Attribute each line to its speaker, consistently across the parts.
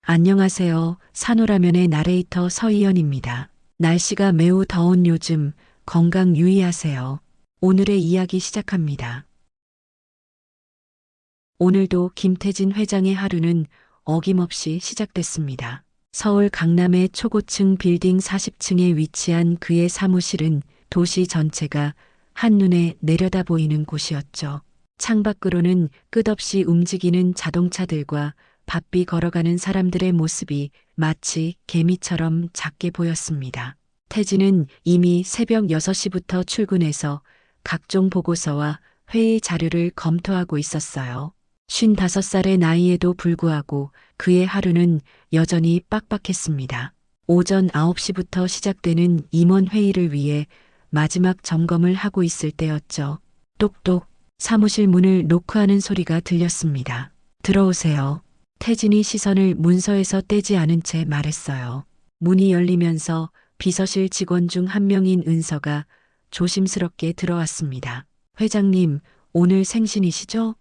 Speaker 1: 안녕하세요. 산후라면의 나레이터 서희연입니다. 날씨가 매우 더운 요즘 건강 유의하세요. 오늘의 이야기 시작합니다. 오늘도 김태진 회장의 하루는 어김없이 시작됐습니다. 서울 강남의 초고층 빌딩 40층에 위치한 그의 사무실은 도시 전체가 한눈에 내려다 보이는 곳이었죠. 창밖으로는 끝없이 움직이는 자동차들과 바삐 걸어가는 사람들의 모습이 마치 개미처럼 작게 보였습니다. 태진은 이미 새벽 6시부터 출근해서 각종 보고서와 회의 자료를 검토하고 있었어요. 55살의 나이에도 불구하고 그의 하루는 여전히 빡빡했습니다. 오전 9시부터 시작되는 임원 회의를 위해 마지막 점검을 하고 있을 때였죠. 똑똑 사무실 문을 노크하는 소리가 들렸습니다. 들어오세요. 태진이 시선을 문서에서 떼지 않은 채 말했어요. 문이 열리면서 비서실 직원 중 한 명인 은서가 조심스럽게 들어왔습니다. 회장님, 오늘 생신이시죠?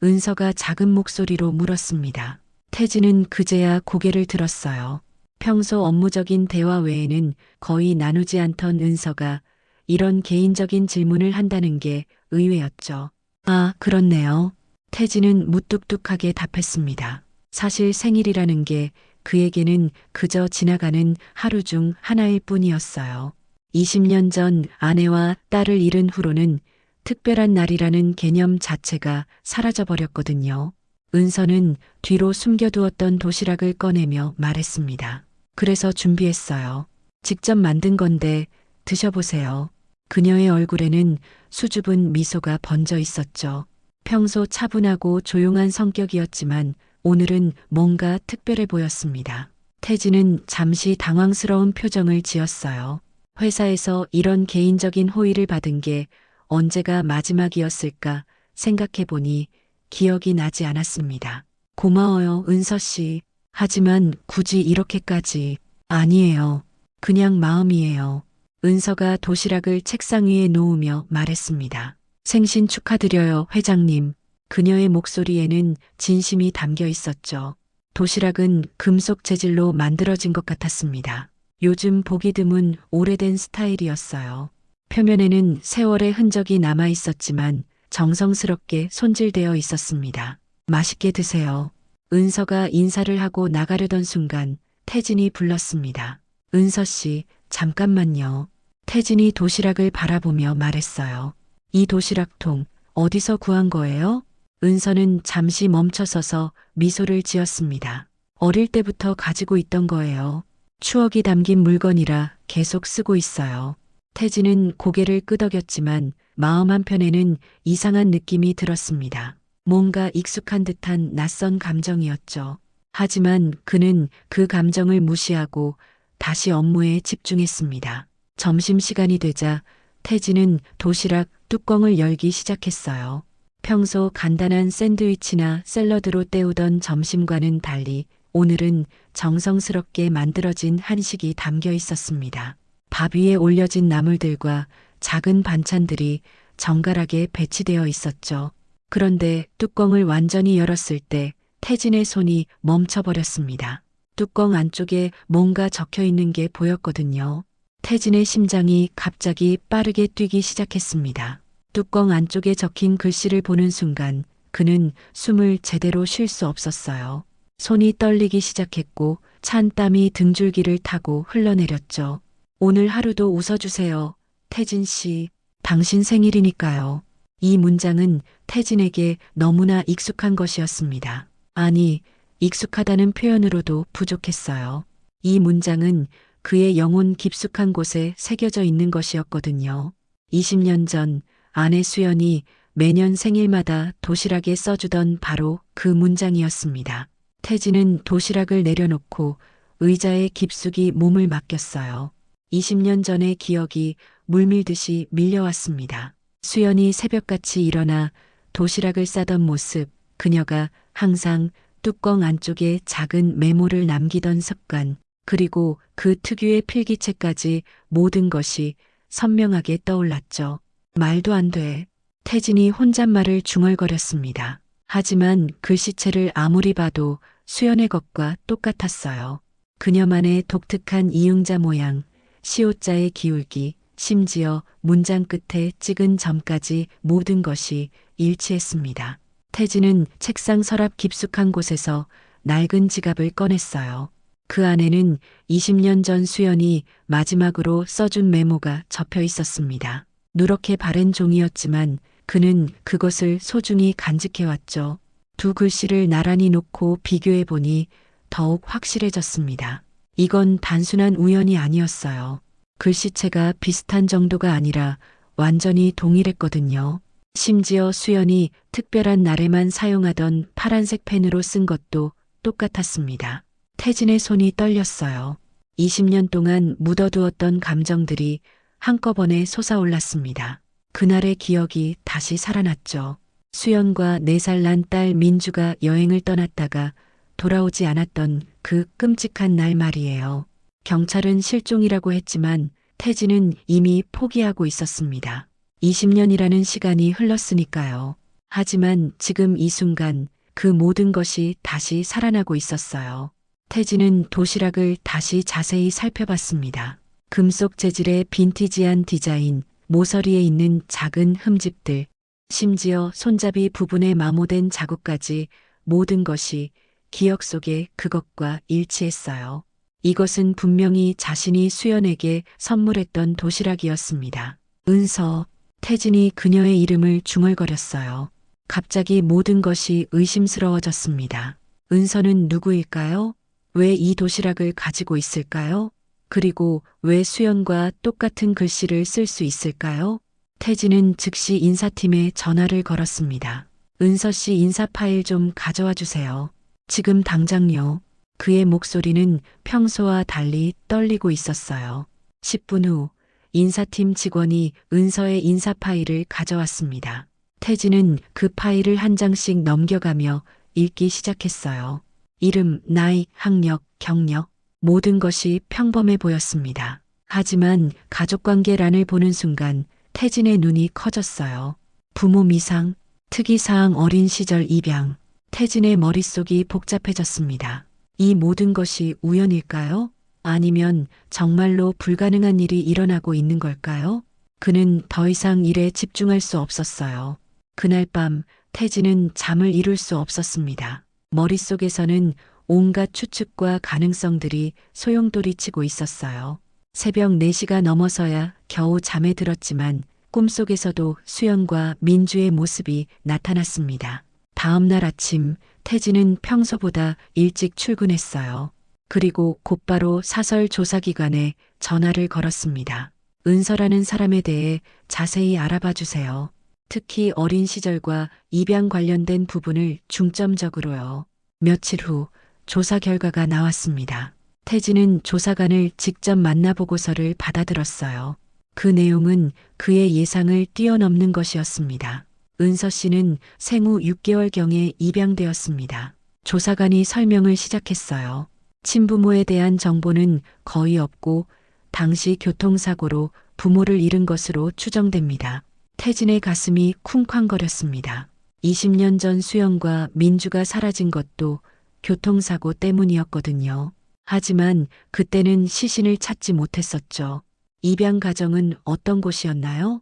Speaker 1: 은서가 작은 목소리로 물었습니다. 태진은 그제야 고개를 들었어요. 평소 업무적인 대화 외에는 거의 나누지 않던 은서가 이런 개인적인 질문을 한다는 게 의외였죠. 아, 그렇네요. 태진은 무뚝뚝하게 답했습니다. 사실 생일이라는 게 그에게는 그저 지나가는 하루 중 하나일 뿐이었어요. 20년 전 아내와 딸을 잃은 후로는 특별한 날이라는 개념 자체가 사라져버렸거든요. 은서는 뒤로 숨겨두었던 도시락을 꺼내며 말했습니다. 그래서 준비했어요. 직접 만든 건데 드셔보세요. 그녀의 얼굴에는 수줍은 미소가 번져 있었죠. 평소 차분하고 조용한 성격이었지만 오늘은 뭔가 특별해 보였습니다. 태진은 잠시 당황스러운 표정을 지었어요. 회사에서 이런 개인적인 호의를 받은 게 언제가 마지막이었을까 생각해보니 기억이 나지 않았습니다. 고마워요, 은서 씨. 하지만 굳이 이렇게까지. 아니에요. 그냥 마음이에요. 은서가 도시락을 책상 위에 놓으며 말했습니다. 생신 축하드려요, 회장님. 그녀의 목소리에는 진심이 담겨 있었죠. 도시락은 금속 재질로 만들어진 것 같았습니다. 요즘 보기 드문 오래된 스타일이었어요. 표면에는 세월의 흔적이 남아 있었지만 정성스럽게 손질되어 있었습니다. 맛있게 드세요. 은서가 인사를 하고 나가려던 순간 태진이 불렀습니다. 은서 씨, 잠깐만요. 태진이 도시락을 바라보며 말했어요. 이 도시락통 어디서 구한 거예요? 은서는 잠시 멈춰서서 미소를 지었습니다. 어릴 때부터 가지고 있던 거예요. 추억이 담긴 물건이라 계속 쓰고 있어요. 태진은 고개를 끄덕였지만 마음 한편에는 이상한 느낌이 들었습니다. 뭔가 익숙한 듯한 낯선 감정이었죠. 하지만 그는 그 감정을 무시하고 다시 업무에 집중했습니다. 점심시간이 되자 태진은 도시락 뚜껑을 열기 시작했어요. 평소 간단한 샌드위치나 샐러드로 때우던 점심과는 달리 오늘은 정성스럽게 만들어진 한식이 담겨 있었습니다. 밥 위에 올려진 나물들과 작은 반찬들이 정갈하게 배치되어 있었죠. 그런데 뚜껑을 완전히 열었을 때 태진의 손이 멈춰버렸습니다. 뚜껑 안쪽에 뭔가 적혀 있는 게 보였거든요. 태진의 심장이 갑자기 빠르게 뛰기 시작했습니다. 뚜껑 안쪽에 적힌 글씨를 보는 순간 그는 숨을 제대로 쉴 수 없었어요. 손이 떨리기 시작했고 찬 땀이 등줄기를 타고 흘러내렸죠. 오늘 하루도 웃어주세요. 태진 씨, 당신 생일이니까요. 이 문장은 태진에게 너무나 익숙한 것이었습니다. 아니, 익숙하다는 표현으로도 부족했어요. 이 문장은 그의 영혼 깊숙한 곳에 새겨져 있는 것이었거든요. 20년 전 아내 수연이 매년 생일마다 도시락에 써주던 바로 그 문장이었습니다. 태진은 도시락을 내려놓고 의자에 깊숙이 몸을 맡겼어요. 20년 전의 기억이 물밀듯이 밀려왔습니다. 수연이 새벽같이 일어나 도시락을 싸던 모습, 그녀가 항상 뚜껑 안쪽에 작은 메모를 남기던 습관, 그리고 그 특유의 필기체까지 모든 것이 선명하게 떠올랐죠. 말도 안 돼. 태진이 혼잣말을 중얼거렸습니다. 하지만 글씨체를 아무리 봐도 수연의 것과 똑같았어요. 그녀만의 독특한 이응자 모양, 시옷자의 기울기, 심지어 문장 끝에 찍은 점까지 모든 것이 일치했습니다. 태진은 책상 서랍 깊숙한 곳에서 낡은 지갑을 꺼냈어요. 그 안에는 20년 전 수연이 마지막으로 써준 메모가 접혀 있었습니다. 누렇게 바랜 종이였지만 그는 그것을 소중히 간직해왔죠. 두 글씨를 나란히 놓고 비교해 보니 더욱 확실해졌습니다. 이건 단순한 우연이 아니었어요. 글씨체가 비슷한 정도가 아니라 완전히 동일했거든요. 심지어 수연이 특별한 날에만 사용하던 파란색 펜으로 쓴 것도 똑같았습니다. 태진의 손이 떨렸어요. 20년 동안 묻어두었던 감정들이 한꺼번에 솟아올랐습니다. 그날의 기억이 다시 살아났죠. 수연과 4살 난 딸 민주가 여행을 떠났다가 돌아오지 않았던 그 끔찍한 날 말이에요. 경찰은 실종이라고 했지만 태진은 이미 포기하고 있었습니다. 20년이라는 시간이 흘렀으니까요. 하지만 지금 이 순간 그 모든 것이 다시 살아나고 있었어요. 태진은 도시락을 다시 자세히 살펴봤습니다. 금속 재질의 빈티지한 디자인, 모서리에 있는 작은 흠집들, 심지어 손잡이 부분에 마모된 자국까지 모든 것이 기억 속에 그것과 일치했어요. 이것은 분명히 자신이 수연에게 선물했던 도시락이었습니다. 은서, 태진이 그녀의 이름을 중얼거렸어요. 갑자기 모든 것이 의심스러워졌습니다. 은서는 누구일까요? 왜 이 도시락을 가지고 있을까요? 그리고 왜 수연과 똑같은 글씨를 쓸 수 있을까요? 태진은 즉시 인사팀에 전화를 걸었습니다. 은서 씨 인사 파일 좀 가져와 주세요. 지금 당장요. 그의 목소리는 평소와 달리 떨리고 있었어요. 10분 후 인사팀 직원이 은서의 인사 파일을 가져왔습니다. 태진은 그 파일을 한 장씩 넘겨가며 읽기 시작했어요. 이름, 나이, 학력, 경력, 모든 것이 평범해 보였습니다. 하지만 가족관계란을 보는 순간 태진의 눈이 커졌어요. 부모 미상, 특이사항 어린 시절 입양, 태진의 머릿속이 복잡해졌습니다. 이 모든 것이 우연일까요? 아니면 정말로 불가능한 일이 일어나고 있는 걸까요? 그는 더 이상 일에 집중할 수 없었어요. 그날 밤 태진은 잠을 이룰 수 없었습니다. 머릿속에서는 온갖 추측과 가능성들이 소용돌이치고 있었어요. 새벽 4시가 넘어서야 겨우 잠에 들었지만 꿈속에서도 수연과 민주의 모습이 나타났습니다. 다음 날 아침 태진은 평소보다 일찍 출근했어요. 그리고 곧바로 사설 조사기관에 전화를 걸었습니다. 은서라는 사람에 대해 자세히 알아봐 주세요. 특히 어린 시절과 입양 관련된 부분을 중점적으로요. 며칠 후 조사 결과가 나왔습니다. 태진은 조사관을 직접 만나보고서를 받아들었어요. 그 내용은 그의 예상을 뛰어넘는 것이었습니다. 은서 씨는 생후 6개월경에 입양되었습니다. 조사관이 설명을 시작했어요. 친부모에 대한 정보는 거의 없고 당시 교통사고로 부모를 잃은 것으로 추정됩니다. 태진의 가슴이 쿵쾅거렸습니다. 20년 전 수연과 민주가 사라진 것도 교통사고 때문이었거든요. 하지만 그때는 시신을 찾지 못했었죠. 입양 가정은 어떤 곳이었나요?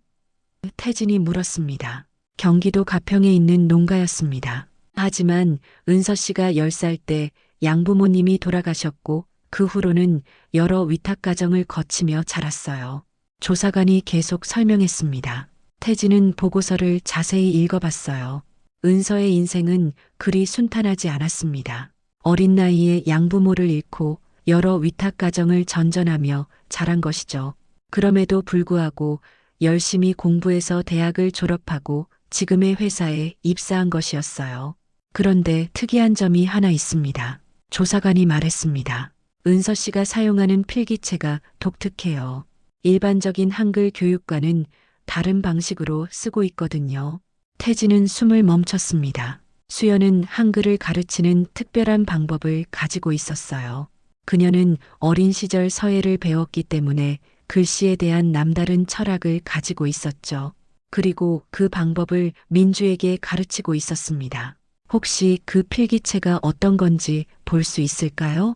Speaker 1: 태진이 물었습니다. 경기도 가평에 있는 농가였습니다. 하지만 은서 씨가 10살 때 양부모님이 돌아가셨고 그 후로는 여러 위탁 가정을 거치며 자랐어요. 조사관이 계속 설명했습니다. 태진은 보고서를 자세히 읽어봤어요. 은서의 인생은 그리 순탄하지 않았습니다. 어린 나이에 양부모를 잃고 여러 위탁 가정을 전전하며 자란 것이죠. 그럼에도 불구하고 열심히 공부해서 대학을 졸업하고 지금의 회사에 입사한 것이었어요. 그런데 특이한 점이 하나 있습니다. 조사관이 말했습니다. 은서 씨가 사용하는 필기체가 독특해요. 일반적인 한글 교육과는 다른 방식으로 쓰고 있거든요. 태진은 숨을 멈췄습니다. 수연은 한글을 가르치는 특별한 방법을 가지고 있었어요. 그녀는 어린 시절 서예를 배웠기 때문에 글씨에 대한 남다른 철학을 가지고 있었죠. 그리고 그 방법을 민주에게 가르치고 있었습니다. 혹시 그 필기체가 어떤 건지 볼 수 있을까요?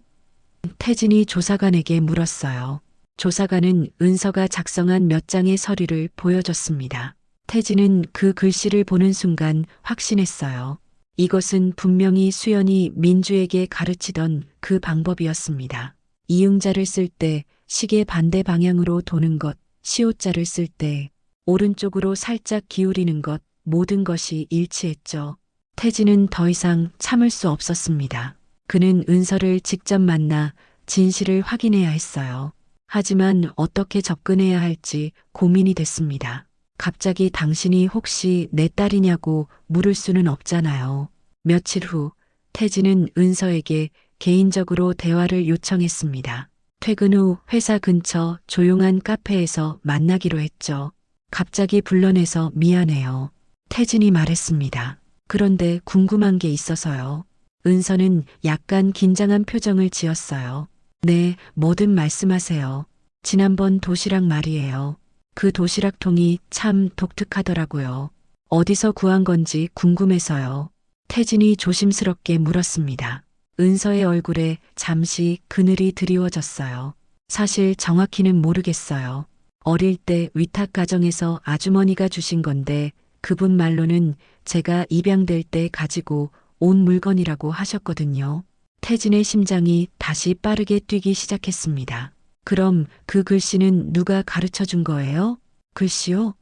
Speaker 1: 태진이 조사관에게 물었어요. 조사관은 은서가 작성한 몇 장의 서류를 보여줬습니다. 태진은 그 글씨를 보는 순간 확신했어요. 이것은 분명히 수연이 민주에게 가르치던 그 방법이었습니다. 이응자를 쓸 때 시계 반대 방향으로 도는 것, 시옷자를 쓸 때 오른쪽으로 살짝 기울이는 것, 모든 것이 일치했죠. 태진은 더 이상 참을 수 없었습니다. 그는 은서를 직접 만나 진실을 확인해야 했어요. 하지만 어떻게 접근해야 할지 고민이 됐습니다. 갑자기 당신이 혹시 내 딸이냐고 물을 수는 없잖아요. 며칠 후 태진은 은서에게 개인적으로 대화를 요청했습니다. 퇴근 후 회사 근처 조용한 카페에서 만나기로 했죠. 갑자기 불러내서 미안해요. 태진이 말했습니다. 그런데 궁금한 게 있어서요. 은서는 약간 긴장한 표정을 지었어요. 네, 뭐든 말씀하세요. 지난번 도시락 말이에요. 그 도시락통이 참 독특하더라고요. 어디서 구한 건지 궁금해서요. 태진이 조심스럽게 물었습니다. 은서의 얼굴에 잠시 그늘이 드리워졌어요. 사실 정확히는 모르겠어요. 어릴 때 위탁 가정에서 아주머니가 주신 건데 그분 말로는 제가 입양될 때 가지고 온 물건이라고 하셨거든요. 태진의 심장이 다시 빠르게 뛰기 시작했습니다. 그럼 그 글씨는 누가 가르쳐 준 거예요? 글씨요?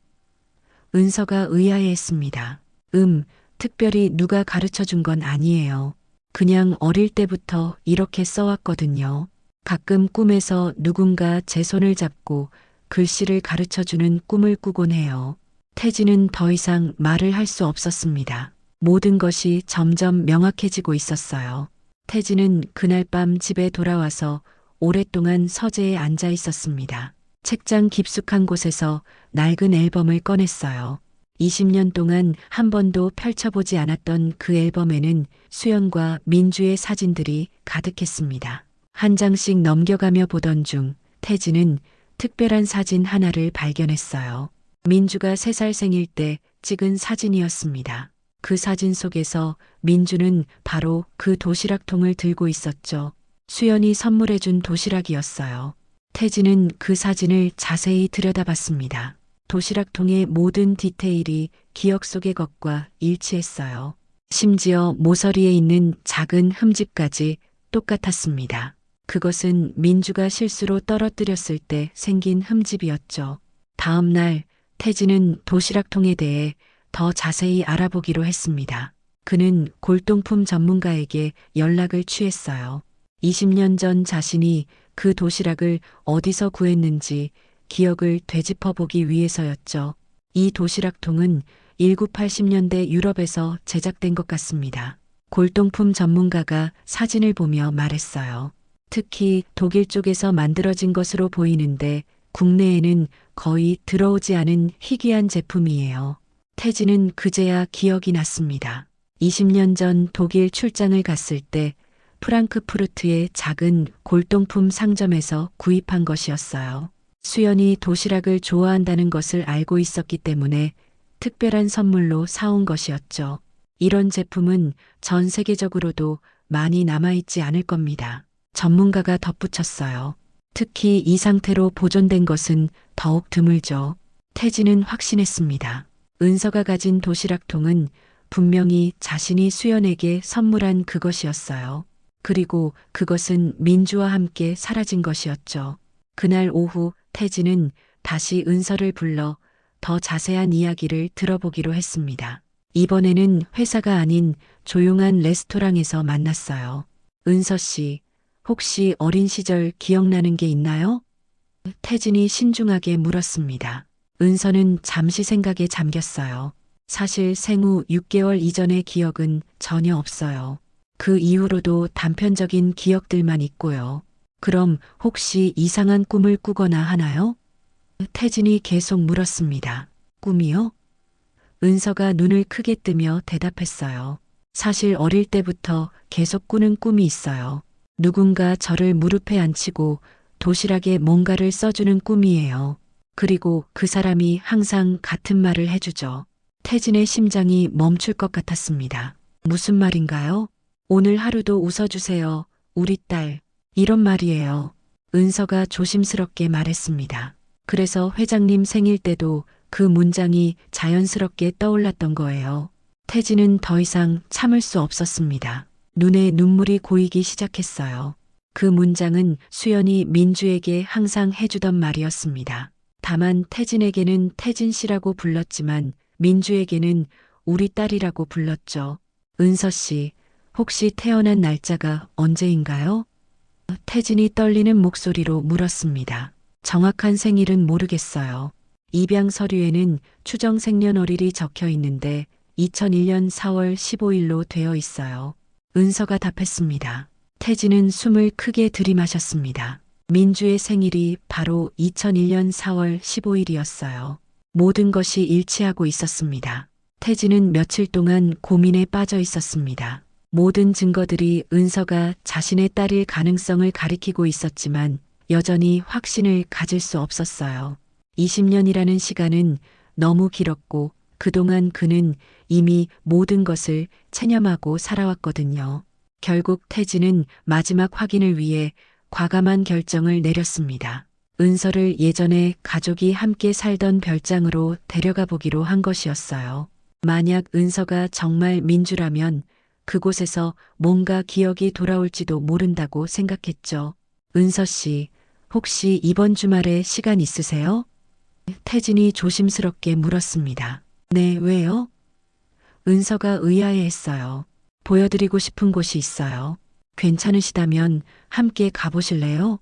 Speaker 1: 은서가 의아해했습니다. 특별히 누가 가르쳐 준 건 아니에요. 그냥 어릴 때부터 이렇게 써왔거든요. 가끔 꿈에서 누군가 제 손을 잡고 글씨를 가르쳐 주는 꿈을 꾸곤 해요. 태진은 더 이상 말을 할 수 없었습니다. 모든 것이 점점 명확해지고 있었어요. 태진은 그날 밤 집에 돌아와서 오랫동안 서재에 앉아 있었습니다. 책장 깊숙한 곳에서 낡은 앨범을 꺼냈어요. 20년 동안 한 번도 펼쳐보지 않았던 그 앨범에는 수연과 민주의 사진들이 가득했습니다. 한 장씩 넘겨가며 보던 중 태진은 특별한 사진 하나를 발견했어요. 민주가 3살 생일 때 찍은 사진이었습니다. 그 사진 속에서 민주는 바로 그 도시락통을 들고 있었죠. 수연이 선물해준 도시락이었어요. 태진은 그 사진을 자세히 들여다봤습니다. 도시락통의 모든 디테일이 기억 속의 것과 일치했어요. 심지어 모서리에 있는 작은 흠집까지 똑같았습니다. 그것은 민주가 실수로 떨어뜨렸을 때 생긴 흠집이었죠. 다음 날 태진은 도시락통에 대해 더 자세히 알아보기로 했습니다. 그는 골동품 전문가에게 연락을 취했어요. 20년 전 자신이 그 도시락을 어디서 구했는지 기억을 되짚어보기 위해서였죠. 이 도시락통은 1980년대 유럽에서 제작된 것 같습니다. 골동품 전문가가 사진을 보며 말했어요. 특히 독일 쪽에서 만들어진 것으로 보이는데 국내에는 거의 들어오지 않은 희귀한 제품이에요. 태진은 그제야 기억이 났습니다. 20년 전 독일 출장을 갔을 때 프랑크푸르트의 작은 골동품 상점에서 구입한 것이었어요. 수연이 도시락을 좋아한다는 것을 알고 있었기 때문에 특별한 선물로 사온 것이었죠. 이런 제품은 전 세계적으로도 많이 남아있지 않을 겁니다. 전문가가 덧붙였어요. 특히 이 상태로 보존된 것은 더욱 드물죠. 태진은 확신했습니다. 은서가 가진 도시락통은 분명히 자신이 수연에게 선물한 그것이었어요. 그리고 그것은 민주와 함께 사라진 것이었죠. 그날 오후 태진은 다시 은서를 불러 더 자세한 이야기를 들어보기로 했습니다. 이번에는 회사가 아닌 조용한 레스토랑에서 만났어요. 은서 씨, 혹시 어린 시절 기억나는 게 있나요? 태진이 신중하게 물었습니다. 은서는 잠시 생각에 잠겼어요. 사실 생후 6개월 이전의 기억은 전혀 없어요. 그 이후로도 단편적인 기억들만 있고요. 그럼 혹시 이상한 꿈을 꾸거나 하나요? 태진이 계속 물었습니다. 꿈이요? 은서가 눈을 크게 뜨며 대답했어요. 사실 어릴 때부터 계속 꾸는 꿈이 있어요. 누군가 저를 무릎에 앉히고 도시락에 뭔가를 써주는 꿈이에요. 그리고 그 사람이 항상 같은 말을 해주죠. 태진의 심장이 멈출 것 같았습니다. 무슨 말인가요? 오늘 하루도 웃어주세요. 우리 딸. 이런 말이에요. 은서가 조심스럽게 말했습니다. 그래서 회장님 생일 때도 그 문장이 자연스럽게 떠올랐던 거예요. 태진은 더 이상 참을 수 없었습니다. 눈에 눈물이 고이기 시작했어요. 그 문장은 수연이 민주에게 항상 해주던 말이었습니다. 다만 태진에게는 태진 씨라고 불렀지만 민주에게는 우리 딸이라고 불렀죠. 은서 씨, 혹시 태어난 날짜가 언제인가요? 태진이 떨리는 목소리로 물었습니다. 정확한 생일은 모르겠어요. 입양 서류에는 추정 생년월일이 적혀 있는데 2001년 4월 15일로 되어 있어요. 은서가 답했습니다. 태진은 숨을 크게 들이마셨습니다. 민주의 생일이 바로 2001년 4월 15일이었어요. 모든 것이 일치하고 있었습니다. 태진은 며칠 동안 고민에 빠져 있었습니다. 모든 증거들이 은서가 자신의 딸일 가능성을 가리키고 있었지만 여전히 확신을 가질 수 없었어요. 20년이라는 시간은 너무 길었고 그동안 그는 이미 모든 것을 체념하고 살아왔거든요. 결국 태진은 마지막 확인을 위해 과감한 결정을 내렸습니다. 은서를 예전에 가족이 함께 살던 별장으로 데려가 보기로 한 것이었어요. 만약 은서가 정말 민주라면 그곳에서 뭔가 기억이 돌아올지도 모른다고 생각했죠. 은서 씨, 혹시 이번 주말에 시간 있으세요? 태진이 조심스럽게 물었습니다. 네, 왜요? 은서가 의아해했어요. 보여드리고 싶은 곳이 있어요. 괜찮으시다면 함께 가보실래요?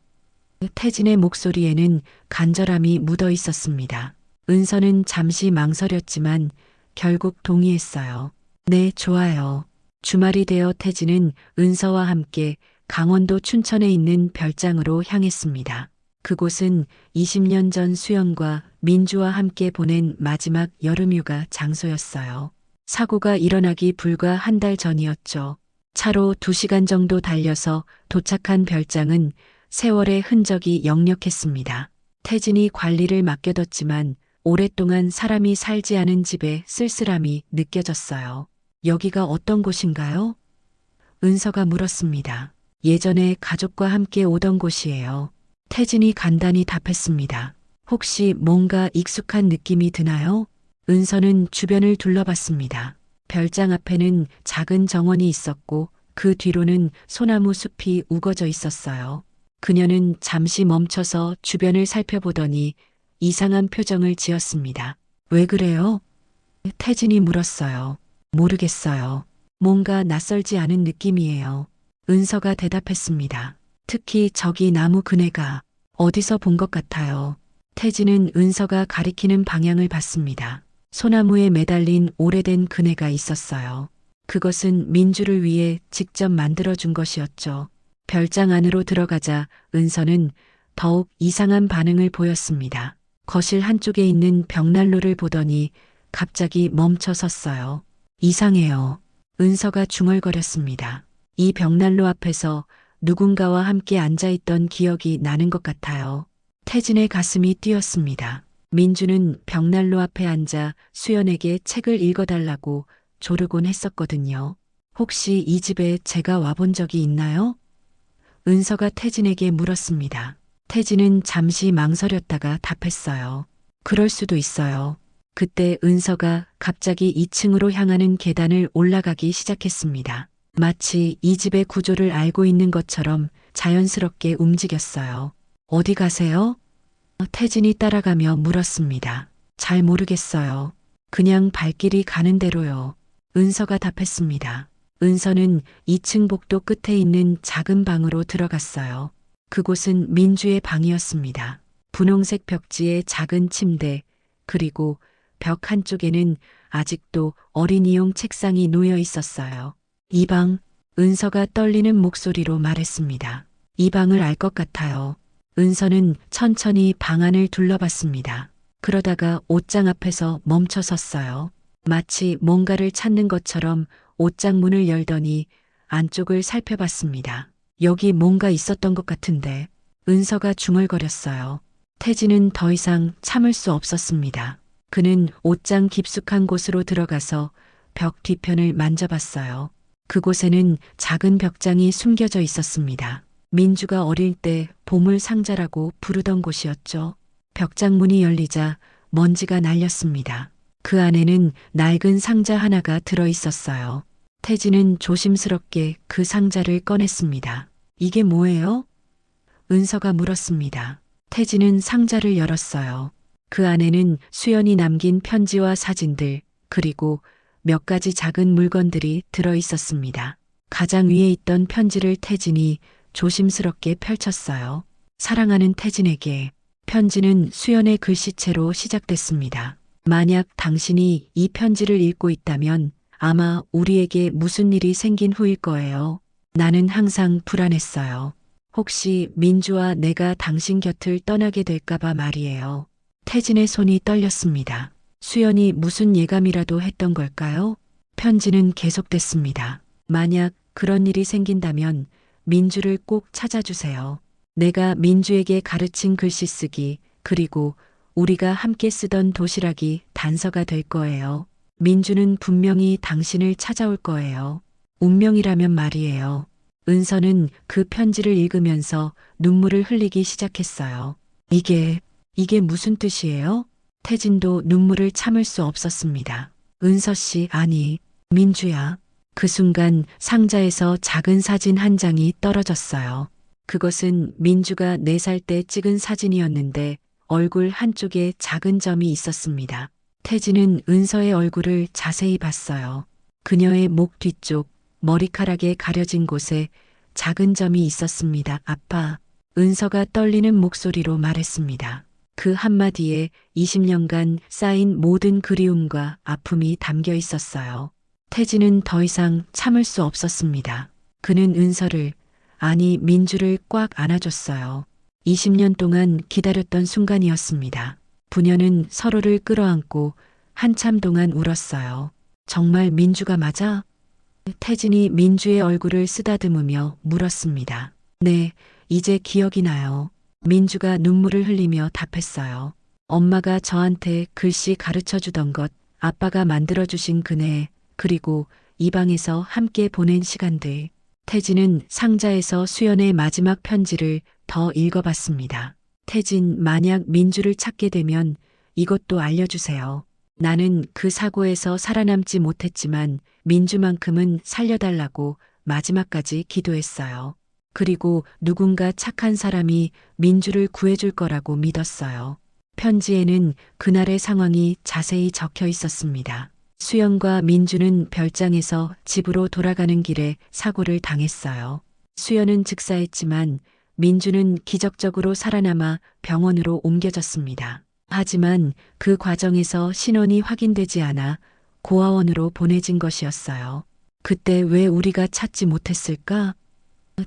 Speaker 1: 태진의 목소리에는 간절함이 묻어 있었습니다. 은서는 잠시 망설였지만 결국 동의했어요. 네, 좋아요. 주말이 되어 태진은 은서와 함께 강원도 춘천에 있는 별장으로 향했습니다. 그곳은 20년 전 수연과 민주와 함께 보낸 마지막 여름휴가 장소였어요. 사고가 일어나기 불과 한 달 전이었죠. 차로 2시간 정도 달려서 도착한 별장은 세월의 흔적이 역력했습니다. 태진이 관리를 맡겨뒀지만 오랫동안 사람이 살지 않은 집의 쓸쓸함이 느껴졌어요. 여기가 어떤 곳인가요? 은서가 물었습니다. 예전에 가족과 함께 오던 곳이에요. 태진이 간단히 답했습니다. 혹시 뭔가 익숙한 느낌이 드나요? 은서는 주변을 둘러봤습니다. 별장 앞에는 작은 정원이 있었고 그 뒤로는 소나무 숲이 우거져 있었어요. 그녀는 잠시 멈춰서 주변을 살펴보더니 이상한 표정을 지었습니다. 왜 그래요? 태진이 물었어요. 모르겠어요. 뭔가 낯설지 않은 느낌이에요. 은서가 대답했습니다. 특히 저기 나무 그네가 어디서 본 것 같아요. 태진은 은서가 가리키는 방향을 봤습니다. 소나무에 매달린 오래된 그네가 있었어요. 그것은 민주를 위해 직접 만들어준 것이었죠. 별장 안으로 들어가자 은서는 더욱 이상한 반응을 보였습니다. 거실 한쪽에 있는 벽난로를 보더니 갑자기 멈춰 섰어요. 이상해요. 은서가 중얼거렸습니다. 이 벽난로 앞에서 누군가와 함께 앉아있던 기억이 나는 것 같아요. 태진의 가슴이 뛰었습니다. 민주는 벽난로 앞에 앉아 수연에게 책을 읽어달라고 조르곤 했었거든요. 혹시 이 집에 제가 와본 적이 있나요? 은서가 태진에게 물었습니다. 태진은 잠시 망설였다가 답했어요. 그럴 수도 있어요. 그때 은서가 갑자기 2층으로 향하는 계단을 올라가기 시작했습니다. 마치 이 집의 구조를 알고 있는 것처럼 자연스럽게 움직였어요. 어디 가세요? 태진이 따라가며 물었습니다. 잘 모르겠어요. 그냥 발길이 가는 대로요. 은서가 답했습니다. 은서는 2층 복도 끝에 있는 작은 방으로 들어갔어요. 그곳은 민주의 방이었습니다. 분홍색 벽지에 작은 침대, 그리고 벽 한쪽에는 아직도 어린이용 책상이 놓여 있었어요. 이 방, 은서가 떨리는 목소리로 말했습니다. 이 방을 알 것 같아요. 은서는 천천히 방 안을 둘러봤습니다. 그러다가 옷장 앞에서 멈춰 섰어요. 마치 뭔가를 찾는 것처럼 옷장 문을 열더니 안쪽을 살펴봤습니다. 여기 뭔가 있었던 것 같은데. 은서가 중얼거렸어요. 태진은 더 이상 참을 수 없었습니다. 그는 옷장 깊숙한 곳으로 들어가서 벽 뒤편을 만져봤어요. 그곳에는 작은 벽장이 숨겨져 있었습니다. 민주가 어릴 때 보물 상자라고 부르던 곳이었죠. 벽장 문이 열리자 먼지가 날렸습니다. 그 안에는 낡은 상자 하나가 들어 있었어요. 태진은 조심스럽게 그 상자를 꺼냈습니다. 이게 뭐예요? 은서가 물었습니다. 태진은 상자를 열었어요. 그 안에는 수연이 남긴 편지와 사진들, 그리고 몇 가지 작은 물건들이 들어 있었습니다. 가장 위에 있던 편지를 태진이 조심스럽게 펼쳤어요. 사랑하는 태진에게. 편지는 수연의 글씨체로 시작됐습니다. 만약 당신이 이 편지를 읽고 있다면 아마 우리에게 무슨 일이 생긴 후일 거예요. 나는 항상 불안했어요. 혹시 민주와 내가 당신 곁을 떠나게 될까봐 말이에요. 태진의 손이 떨렸습니다. 수연이 무슨 예감이라도 했던 걸까요? 편지는 계속됐습니다. 만약 그런 일이 생긴다면 민주를 꼭 찾아주세요. 내가 민주에게 가르친 글씨 쓰기, 그리고 우리가 함께 쓰던 도시락이 단서가 될 거예요. 민주는 분명히 당신을 찾아올 거예요. 운명이라면 말이에요. 은서는 그 편지를 읽으면서 눈물을 흘리기 시작했어요. 이게 무슨 뜻이에요? 태진도 눈물을 참을 수 없었습니다. 은서 씨, 아니, 민주야. 그 순간 상자에서 작은 사진 한 장이 떨어졌어요. 그것은 민주가 4살 때 찍은 사진이었는데 얼굴 한쪽에 작은 점이 있었습니다. 태진은 은서의 얼굴을 자세히 봤어요. 그녀의 목 뒤쪽, 머리카락에 가려진 곳에 작은 점이 있었습니다. 아빠, 은서가 떨리는 목소리로 말했습니다. 그 한마디에 20년간 쌓인 모든 그리움과 아픔이 담겨 있었어요. 태진은 더 이상 참을 수 없었습니다. 그는 은서를, 아니 민주를 꽉 안아줬어요. 20년 동안 기다렸던 순간이었습니다. 부녀는 서로를 끌어안고 한참 동안 울었어요. 정말 민주가 맞아? 태진이 민주의 얼굴을 쓰다듬으며 물었습니다. 네, 이제 기억이 나요. 민주가 눈물을 흘리며 답했어요. 엄마가 저한테 글씨 가르쳐 주던 것, 아빠가 만들어주신 그네, 그리고 이 방에서 함께 보낸 시간들. 태진은 상자에서 수연의 마지막 편지를 더 읽어봤습니다. 태진, 만약 민주를 찾게 되면 이것도 알려주세요. 나는 그 사고에서 살아남지 못했지만 민주만큼은 살려달라고 마지막까지 기도했어요. 그리고 누군가 착한 사람이 민주를 구해줄 거라고 믿었어요. 편지에는 그날의 상황이 자세히 적혀 있었습니다. 수연과 민주는 별장에서 집으로 돌아가는 길에 사고를 당했어요. 수연은 즉사했지만 민주는 기적적으로 살아남아 병원으로 옮겨졌습니다. 하지만 그 과정에서 신원이 확인되지 않아 고아원으로 보내진 것이었어요. 그때 왜 우리가 찾지 못했을까?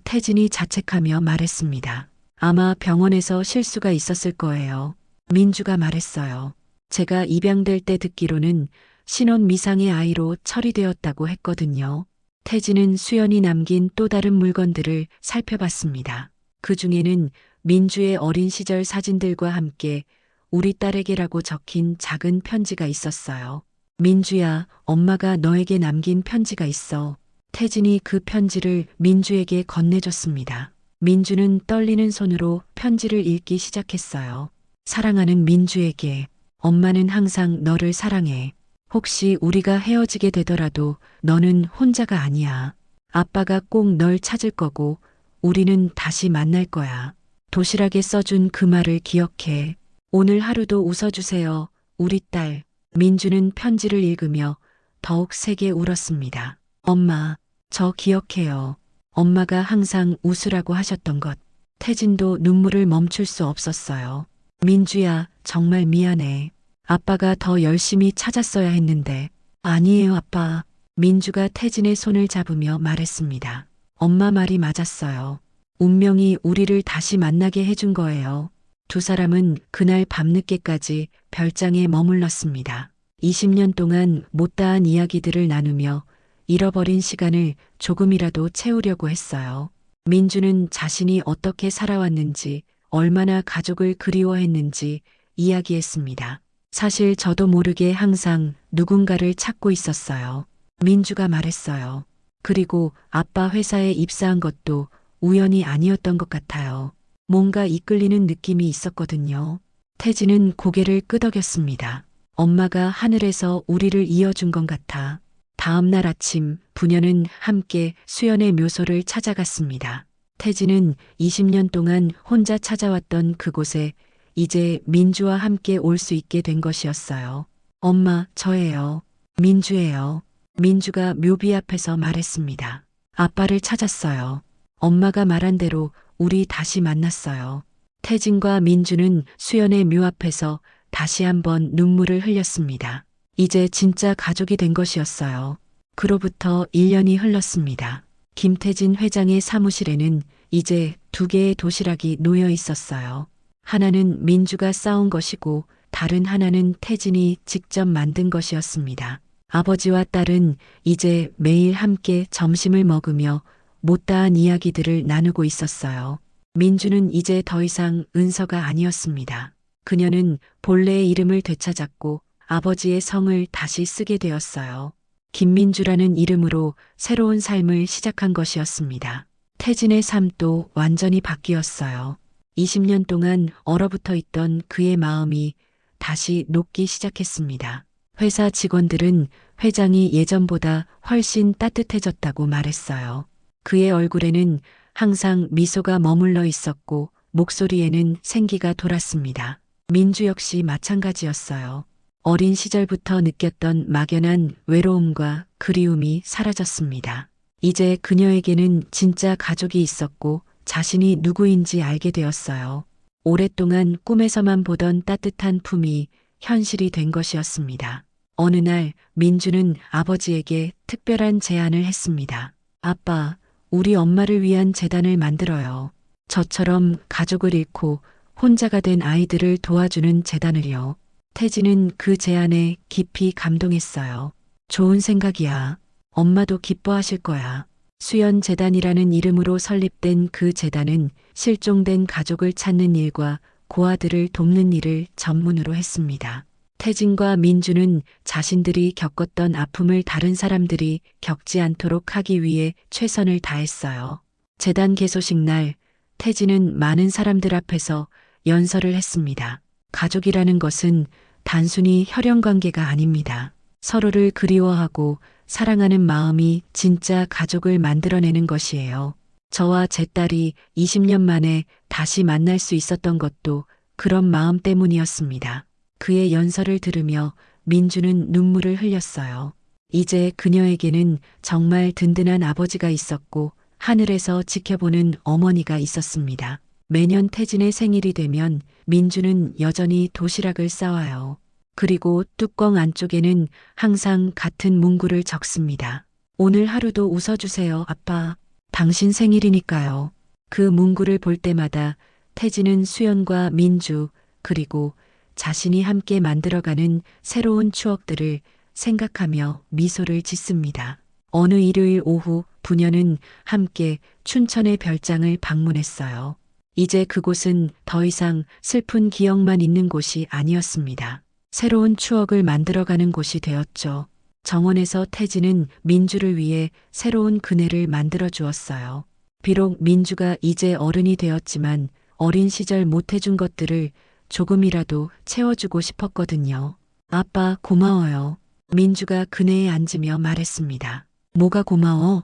Speaker 1: 태진이 자책하며 말했습니다. 아마 병원에서 실수가 있었을 거예요. 민주가 말했어요. 제가 입양될 때 듣기로는 신원 미상의 아이로 처리되었다고 했거든요. 태진은 수연이 남긴 또 다른 물건들을 살펴봤습니다. 그 중에는 민주의 어린 시절 사진들과 함께 우리 딸에게라고 적힌 작은 편지가 있었어요. 민주야, 엄마가 너에게 남긴 편지가 있어. 태진이 그 편지를 민주에게 건네줬습니다. 민주는 떨리는 손으로 편지를 읽기 시작했어요. 사랑하는 민주에게, 엄마는 항상 너를 사랑해. 혹시 우리가 헤어지게 되더라도 너는 혼자가 아니야. 아빠가 꼭 널 찾을 거고 우리는 다시 만날 거야. 도시락에 써준 그 말을 기억해. 오늘 하루도 웃어주세요. 우리 딸. 민주는 편지를 읽으며 더욱 세게 울었습니다. 엄마, 저 기억해요. 엄마가 항상 웃으라고 하셨던 것. 태진도 눈물을 멈출 수 없었어요. 민주야, 정말 미안해. 아빠가 더 열심히 찾았어야 했는데. 아니에요, 아빠. 민주가 태진의 손을 잡으며 말했습니다. 엄마 말이 맞았어요. 운명이 우리를 다시 만나게 해준 거예요. 두 사람은 그날 밤늦게까지 별장에 머물렀습니다. 20년 동안 못다한 이야기들을 나누며 잃어버린 시간을 조금이라도 채우려고 했어요. 민주는 자신이 어떻게 살아왔는지, 얼마나 가족을 그리워했는지 이야기했습니다. 사실 저도 모르게 항상 누군가를 찾고 있었어요. 민주가 말했어요. 그리고 아빠 회사에 입사한 것도 우연이 아니었던 것 같아요. 뭔가 이끌리는 느낌이 있었거든요. 태진은 고개를 끄덕였습니다. 엄마가 하늘에서 우리를 이어준 것 같아. 다음 날 아침 부녀는 함께 수연의 묘소를 찾아갔습니다. 태진은 20년 동안 혼자 찾아왔던 그곳에 이제 민주와 함께 올 수 있게 된 것이었어요. 엄마, 저예요. 민주예요. 민주가 묘비 앞에서 말했습니다. 아빠를 찾았어요. 엄마가 말한 대로 우리 다시 만났어요. 태진과 민주는 수연의 묘 앞에서 다시 한번 눈물을 흘렸습니다. 이제 진짜 가족이 된 것이었어요. 그로부터 1년이 흘렀습니다. 김태진 회장의 사무실에는 이제 2개의 도시락이 놓여 있었어요. 하나는 민주가 쌓은 것이고 다른 하나는 태진이 직접 만든 것이었습니다. 아버지와 딸은 이제 매일 함께 점심을 먹으며 못다한 이야기들을 나누고 있었어요. 민주는 이제 더 이상 은서가 아니었습니다. 그녀는 본래의 이름을 되찾았고 아버지의 성을 다시 쓰게 되었어요. 김민주라는 이름으로 새로운 삶을 시작한 것이었습니다. 태진의 삶도 완전히 바뀌었어요. 20년 동안 얼어붙어 있던 그의 마음이 다시 녹기 시작했습니다. 회사 직원들은 회장이 예전보다 훨씬 따뜻해졌다고 말했어요. 그의 얼굴에는 항상 미소가 머물러 있었고 목소리에는 생기가 돌았습니다. 민주 역시 마찬가지였어요. 어린 시절부터 느꼈던 막연한 외로움과 그리움이 사라졌습니다. 이제 그녀에게는 진짜 가족이 있었고 자신이 누구인지 알게 되었어요. 오랫동안 꿈에서만 보던 따뜻한 품이 현실이 된 것이었습니다. 어느 날 민주는 아버지에게 특별한 제안을 했습니다. 아빠, 우리 엄마를 위한 재단을 만들어요. 저처럼 가족을 잃고 혼자가 된 아이들을 도와주는 재단을요. 태진은 그 제안에 깊이 감동했어요. 좋은 생각이야. 엄마도 기뻐하실 거야. 수연재단이라는 이름으로 설립된 그 재단은 실종된 가족을 찾는 일과 고아들을 돕는 일을 전문으로 했습니다. 태진과 민주는 자신들이 겪었던 아픔을 다른 사람들이 겪지 않도록 하기 위해 최선을 다했어요. 재단 개소식 날, 태진은 많은 사람들 앞에서 연설을 했습니다. 가족이라는 것은 단순히 혈연 관계가 아닙니다. 서로를 그리워하고 사랑하는 마음이 진짜 가족을 만들어내는 것이에요. 저와 제 딸이 20년 만에 다시 만날 수 있었던 것도 그런 마음 때문이었습니다. 그의 연설을 들으며 민주는 눈물을 흘렸어요. 이제 그녀에게는 정말 든든한 아버지가 있었고 하늘에서 지켜보는 어머니가 있었습니다. 매년 태진의 생일이 되면 민주는 여전히 도시락을 싸와요. 그리고 뚜껑 안쪽에는 항상 같은 문구를 적습니다. 오늘 하루도 웃어주세요, 아빠. 당신 생일이니까요. 그 문구를 볼 때마다 태진은 수연과 민주, 그리고 자신이 함께 만들어가는 새로운 추억들을 생각하며 미소를 짓습니다. 어느 일요일 오후 부녀는 함께 춘천의 별장을 방문했어요. 이제 그곳은 더 이상 슬픈 기억만 있는 곳이 아니었습니다. 새로운 추억을 만들어가는 곳이 되었죠. 정원에서 태진은 민주를 위해 새로운 그네를 만들어 주었어요. 비록 민주가 이제 어른이 되었지만 어린 시절 못해준 것들을 조금이라도 채워주고 싶었거든요. 아빠, 고마워요. 민주가 그네에 앉으며 말했습니다. 뭐가 고마워?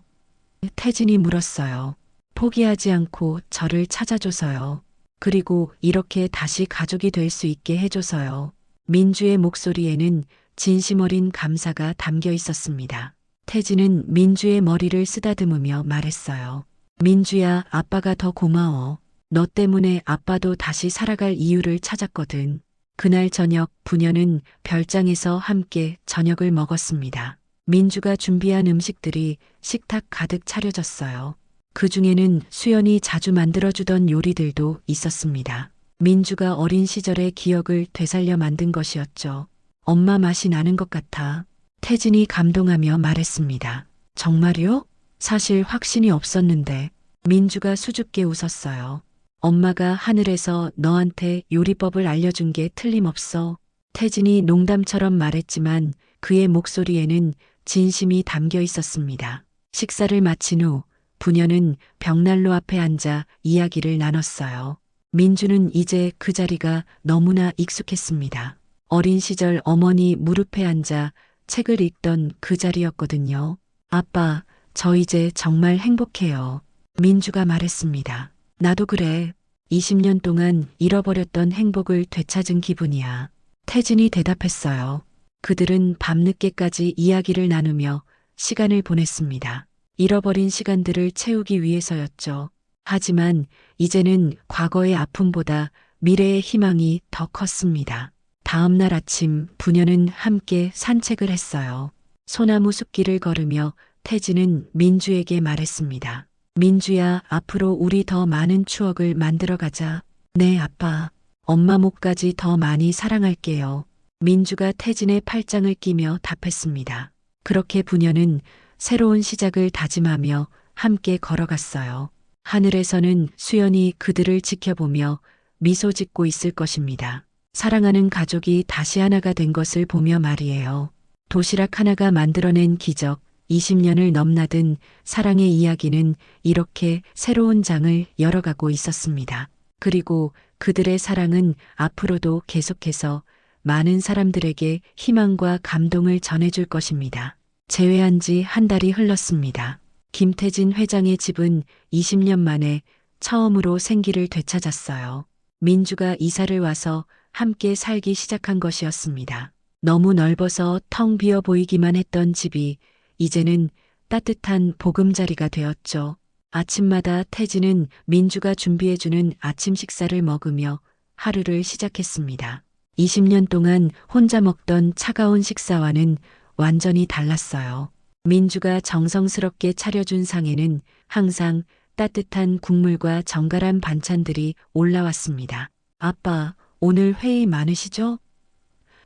Speaker 1: 태진이 물었어요. 포기하지 않고 저를 찾아줘서요. 그리고 이렇게 다시 가족이 될 수 있게 해줘서요. 민주의 목소리에는 진심 어린 감사가 담겨 있었습니다. 태진은 민주의 머리를 쓰다듬으며 말했어요. 민주야, 아빠가 더 고마워. 너 때문에 아빠도 다시 살아갈 이유를 찾았거든. 그날 저녁 부녀는 별장에서 함께 저녁을 먹었습니다. 민주가 준비한 음식들이 식탁 가득 차려졌어요. 그 중에는 수연이 자주 만들어주던 요리들도 있었습니다. 민주가 어린 시절의 기억을 되살려 만든 것이었죠. 엄마 맛이 나는 것 같아. 태진이 감동하며 말했습니다. 정말요? 사실 확신이 없었는데. 민주가 수줍게 웃었어요. 엄마가 하늘에서 너한테 요리법을 알려준 게 틀림없어. 태진이 농담처럼 말했지만 그의 목소리에는 진심이 담겨 있었습니다. 식사를 마친 후 부녀는 벽난로 앞에 앉아 이야기를 나눴어요. 민주는 이제 그 자리가 너무나 익숙했습니다. 어린 시절 어머니 무릎에 앉아 책을 읽던 그 자리였거든요. 아빠, 저 이제 정말 행복해요. 민주가 말했습니다. 나도 그래. 20년 동안 잃어버렸던 행복을 되찾은 기분이야. 태진이 대답했어요. 그들은 밤늦게까지 이야기를 나누며 시간을 보냈습니다. 잃어버린 시간들을 채우기 위해서였죠. 하지만 이제는 과거의 아픔보다 미래의 희망이 더 컸습니다. 다음 날 아침 부녀는 함께 산책을 했어요. 소나무 숲길을 걸으며 태진은 민주에게 말했습니다. 민주야, 앞으로 우리 더 많은 추억을 만들어 가자. 네, 아빠. 엄마 목까지 더 많이 사랑할게요. 민주가 태진의 팔짱을 끼며 답했습니다. 그렇게 부녀는 새로운 시작을 다짐하며 함께 걸어갔어요. 하늘에서는 수연이 그들을 지켜보며 미소 짓고 있을 것입니다. 사랑하는 가족이 다시 하나가 된 것을 보며 말이에요. 도시락 하나가 만들어낸 기적, 20년을 넘나든 사랑의 이야기는 이렇게 새로운 장을 열어가고 있었습니다. 그리고 그들의 사랑은 앞으로도 계속해서 많은 사람들에게 희망과 감동을 전해줄 것입니다. 재회한 지 한 달이 흘렀습니다. 김태진 회장의 집은 20년 만에 처음으로 생기를 되찾았어요. 민주가 이사를 와서 함께 살기 시작한 것이었습니다. 너무 넓어서 텅 비어 보이기만 했던 집이 이제는 따뜻한 보금자리가 되었죠. 아침마다 태진은 민주가 준비해주는 아침 식사를 먹으며 하루를 시작했습니다. 20년 동안 혼자 먹던 차가운 식사와는 완전히 달랐어요. 민주가 정성스럽게 차려준 상에는 항상 따뜻한 국물과 정갈한 반찬들이 올라왔습니다. 아빠, 오늘 회의 많으시죠?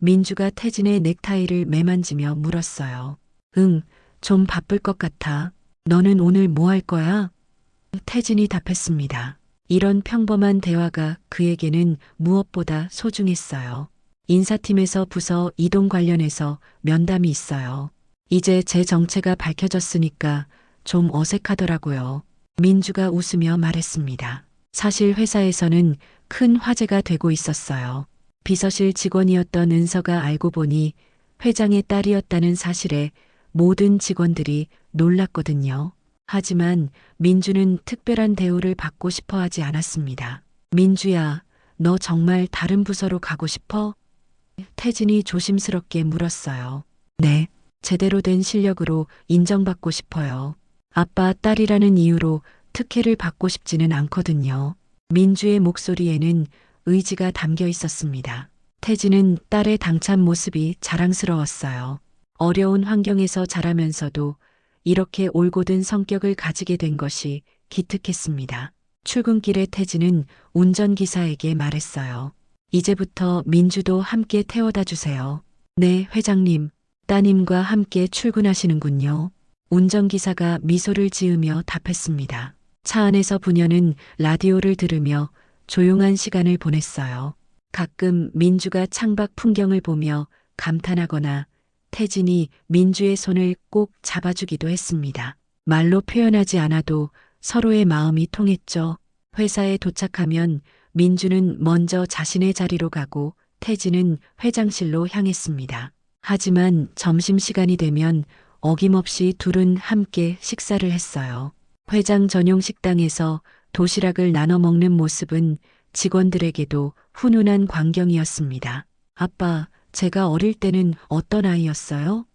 Speaker 1: 민주가 태진의 넥타이를 매만지며 물었어요. 응, 좀 바쁠 것 같아. 너는 오늘 뭐 할 거야? 태진이 답했습니다. 이런 평범한 대화가 그에게는 무엇보다 소중했어요. 인사팀에서 부서 이동 관련해서 면담이 있어요. 이제 제 정체가 밝혀졌으니까 좀 어색하더라고요. 민주가 웃으며 말했습니다. 사실 회사에서는 큰 화제가 되고 있었어요. 비서실 직원이었던 은서가 알고 보니 회장의 딸이었다는 사실에 모든 직원들이 놀랐거든요. 하지만 민주는 특별한 대우를 받고 싶어 하지 않았습니다. 민주야, 너 정말 다른 부서로 가고 싶어? 태진이 조심스럽게 물었어요. 네, 제대로 된 실력으로 인정받고 싶어요. 아빠 딸이라는 이유로 특혜를 받고 싶지는 않거든요. 민주의 목소리에는 의지가 담겨 있었습니다. 태진은 딸의 당찬 모습이 자랑스러웠어요. 어려운 환경에서 자라면서도 이렇게 올곧은 성격을 가지게 된 것이 기특했습니다. 출근길에 태진은 운전기사에게 말했어요. 이제부터 민주도 함께 태워다 주세요. 네, 회장님. 따님과 함께 출근하시는군요. 운전기사가 미소를 지으며 답했습니다. 차 안에서 부녀는 라디오를 들으며 조용한 시간을 보냈어요. 가끔 민주가 창밖 풍경을 보며 감탄하거나 태진이 민주의 손을 꼭 잡아주기도 했습니다. 말로 표현하지 않아도 서로의 마음이 통했죠. 회사에 도착하면 민주는 먼저 자신의 자리로 가고 태진은 회장실로 향했습니다. 하지만 점심시간이 되면 어김없이 둘은 함께 식사를 했어요. 회장 전용 식당에서 도시락을 나눠 먹는 모습은 직원들에게도 훈훈한 광경이었습니다. 아빠, 제가 어릴 때는 어떤 아이였어요?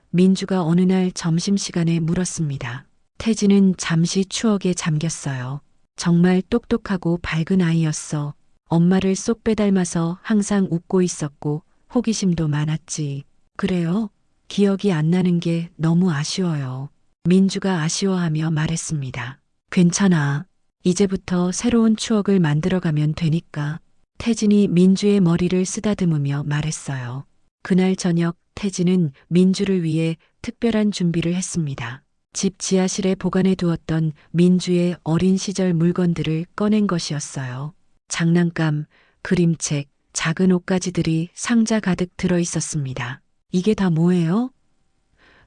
Speaker 1: 민주가 어느 날 점심시간에 물었습니다. 태진은 잠시 추억에 잠겼어요. 정말 똑똑하고 밝은 아이였어. 엄마를 쏙 빼닮아서 항상 웃고 있었고 호기심도 많았지. 그래요? 기억이 안 나는 게 너무 아쉬워요. 민주가 아쉬워하며 말했습니다. 괜찮아. 이제부터 새로운 추억을 만들어가면 되니까. 태진이 민주의 머리를 쓰다듬으며 말했어요. 그날 저녁 태진은 민주를 위해 특별한 준비를 했습니다. 집 지하실에 보관해 두었던 민주의 어린 시절 물건들을 꺼낸 것이었어요. 장난감, 그림책, 작은 옷가지들이 상자 가득 들어 있었습니다. 이게 다 뭐예요?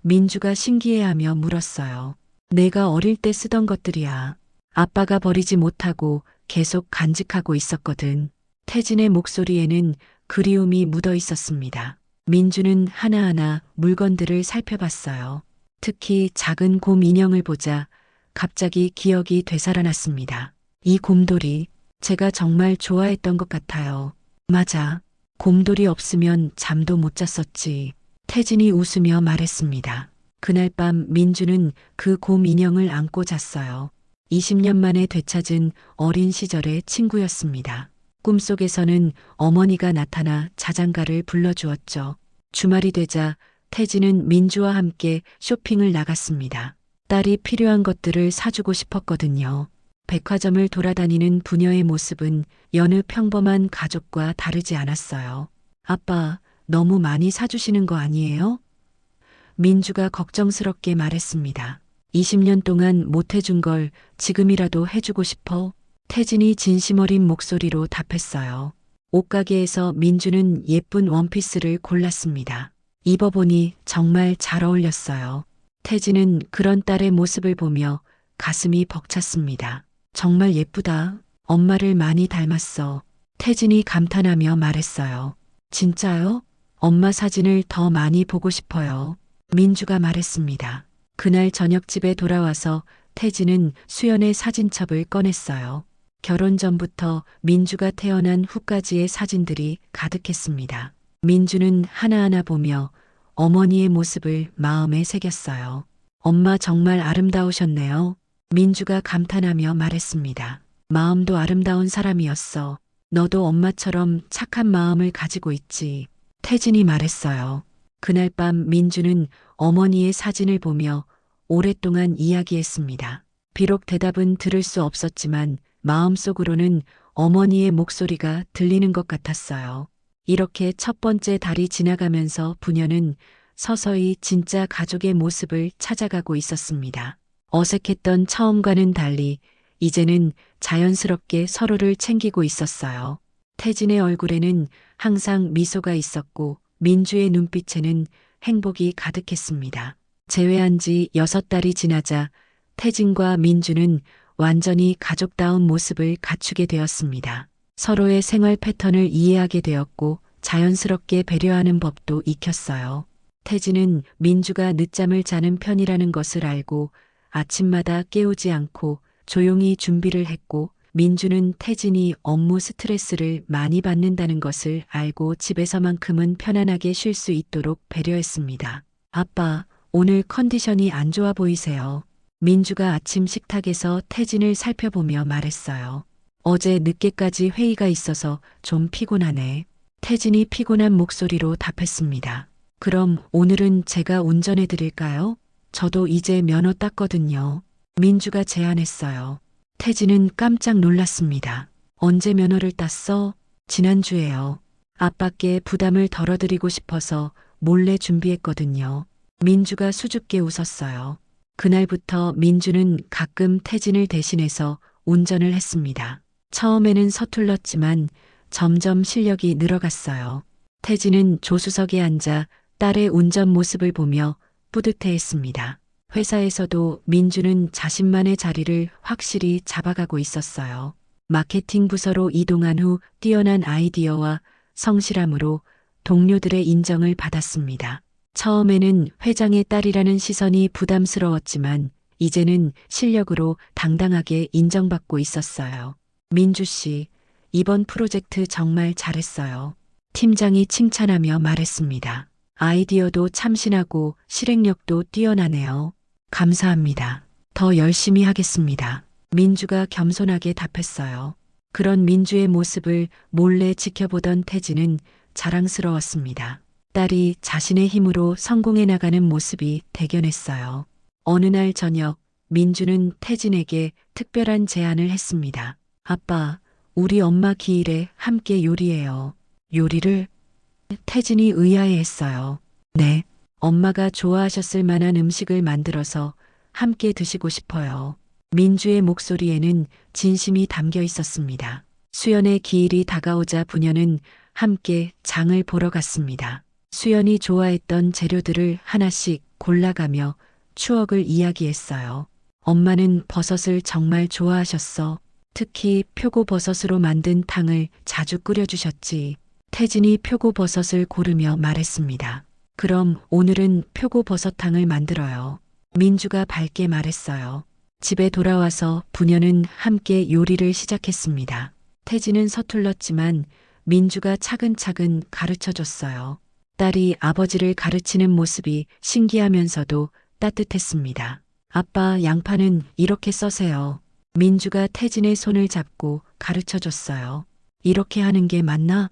Speaker 1: 민주가 신기해하며 물었어요. 내가 어릴 때 쓰던 것들이야. 아빠가 버리지 못하고 계속 간직하고 있었거든. 태진의 목소리에는 그리움이 묻어 있었습니다. 민주는 하나하나 물건들을 살펴봤어요. 특히 작은 곰 인형을 보자 갑자기 기억이 되살아났습니다. 이 곰돌이 제가 정말 좋아했던 것 같아요. 맞아. 곰돌이 없으면 잠도 못 잤었지. 태진이 웃으며 말했습니다. 그날 밤 민주는 그 곰 인형을 안고 잤어요. 20년 만에 되찾은 어린 시절의 친구였습니다. 꿈속에서는 어머니가 나타나 자장가를 불러주었죠. 주말이 되자 태진은 민주와 함께 쇼핑을 나갔습니다. 딸이 필요한 것들을 사주고 싶었거든요. 백화점을 돌아다니는 부녀의 모습은 여느 평범한 가족과 다르지 않았어요. 아빠, 너무 많이 사주시는 거 아니에요? 민주가 걱정스럽게 말했습니다. 20년 동안 못 해준 걸 지금이라도 해주고 싶어? 태진이 진심 어린 목소리로 답했어요. 옷가게에서 민주는 예쁜 원피스를 골랐습니다. 입어보니 정말 잘 어울렸어요. 태진은 그런 딸의 모습을 보며 가슴이 벅찼습니다. 정말 예쁘다. 엄마를 많이 닮았어. 태진이 감탄하며 말했어요. 진짜요? 엄마 사진을 더 많이 보고 싶어요. 민주가 말했습니다. 그날 저녁 집에 돌아와서 태진은 수연의 사진첩을 꺼냈어요. 결혼 전부터 민주가 태어난 후까지의 사진들이 가득했습니다. 민주는 하나하나 보며 어머니의 모습을 마음에 새겼어요. 엄마 정말 아름다우셨네요. 민주가 감탄하며 말했습니다. 마음도 아름다운 사람이었어. 너도 엄마처럼 착한 마음을 가지고 있지. 태진이 말했어요. 그날 밤 민주는 어머니의 사진을 보며 오랫동안 이야기했습니다. 비록 대답은 들을 수 없었지만 마음속으로는 어머니의 목소리가 들리는 것 같았어요. 이렇게 첫 번째 달이 지나가면서 부녀는 서서히 진짜 가족의 모습을 찾아가고 있었습니다. 어색했던 처음과는 달리 이제는 자연스럽게 서로를 챙기고 있었어요. 태진의 얼굴에는 항상 미소가 있었고 민주의 눈빛에는 행복이 가득했습니다. 재회한 지 6달이 지나자 태진과 민주는 완전히 가족다운 모습을 갖추게 되었습니다. 서로의 생활 패턴을 이해하게 되었고 자연스럽게 배려하는 법도 익혔어요. 태진은 민주가 늦잠을 자는 편이라는 것을 알고 아침마다 깨우지 않고 조용히 준비를 했고 민주는 태진이 업무 스트레스를 많이 받는다는 것을 알고 집에서만큼은 편안하게 쉴 수 있도록 배려했습니다. 아빠, 오늘 컨디션이 안 좋아 보이세요. 민주가 아침 식탁에서 태진을 살펴보며 말했어요. 어제 늦게까지 회의가 있어서 좀 피곤하네. 태진이 피곤한 목소리로 답했습니다. 그럼 오늘은 제가 운전해 드릴까요? 저도 이제 면허 땄거든요. 민주가 제안했어요. 태진은 깜짝 놀랐습니다. 언제 면허를 땄어? 지난주에요. 아빠께 부담을 덜어드리고 싶어서 몰래 준비했거든요. 민주가 수줍게 웃었어요. 그날부터 민주는 가끔 태진을 대신해서 운전을 했습니다. 처음에는 서툴렀지만 점점 실력이 늘어갔어요. 태진은 조수석에 앉아 딸의 운전 모습을 보며 뿌듯해했습니다. 회사에서도 민주는 자신만의 자리를 확실히 잡아가고 있었어요. 마케팅 부서로 이동한 후 뛰어난 아이디어와 성실함으로 동료들의 인정을 받았습니다. 처음에는 회장의 딸이라는 시선이 부담스러웠지만 이제는 실력으로 당당하게 인정받고 있었어요. 민주 씨, 이번 프로젝트 정말 잘했어요. 팀장이 칭찬하며 말했습니다. 아이디어도 참신하고 실행력도 뛰어나네요. 감사합니다. 더 열심히 하겠습니다. 민주가 겸손하게 답했어요. 그런 민주의 모습을 몰래 지켜보던 태진은 자랑스러웠습니다. 딸이 자신의 힘으로 성공해 나가는 모습이 대견했어요. 어느 날 저녁, 민주는 태진에게 특별한 제안을 했습니다. 아빠, 우리 엄마 기일에 함께 요리해요. 요리를? 태진이 의아해했어요. 네, 엄마가 좋아하셨을 만한 음식을 만들어서 함께 드시고 싶어요. 민주의 목소리에는 진심이 담겨 있었습니다. 수연의 기일이 다가오자 부녀는 함께 장을 보러 갔습니다. 수연이 좋아했던 재료들을 하나씩 골라가며 추억을 이야기했어요. 엄마는 버섯을 정말 좋아하셨어. 특히 표고버섯으로 만든 탕을 자주 끓여주셨지. 태진이 표고버섯을 고르며 말했습니다. 그럼 오늘은 표고버섯탕을 만들어요. 민주가 밝게 말했어요. 집에 돌아와서 부녀는 함께 요리를 시작했습니다. 태진은 서툴렀지만 민주가 차근차근 가르쳐 줬어요. 딸이 아버지를 가르치는 모습이 신기하면서도 따뜻했습니다. 아빠, 양파는 이렇게 써세요. 민주가 태진의 손을 잡고 가르쳐 줬어요. 이렇게 하는 게 맞나?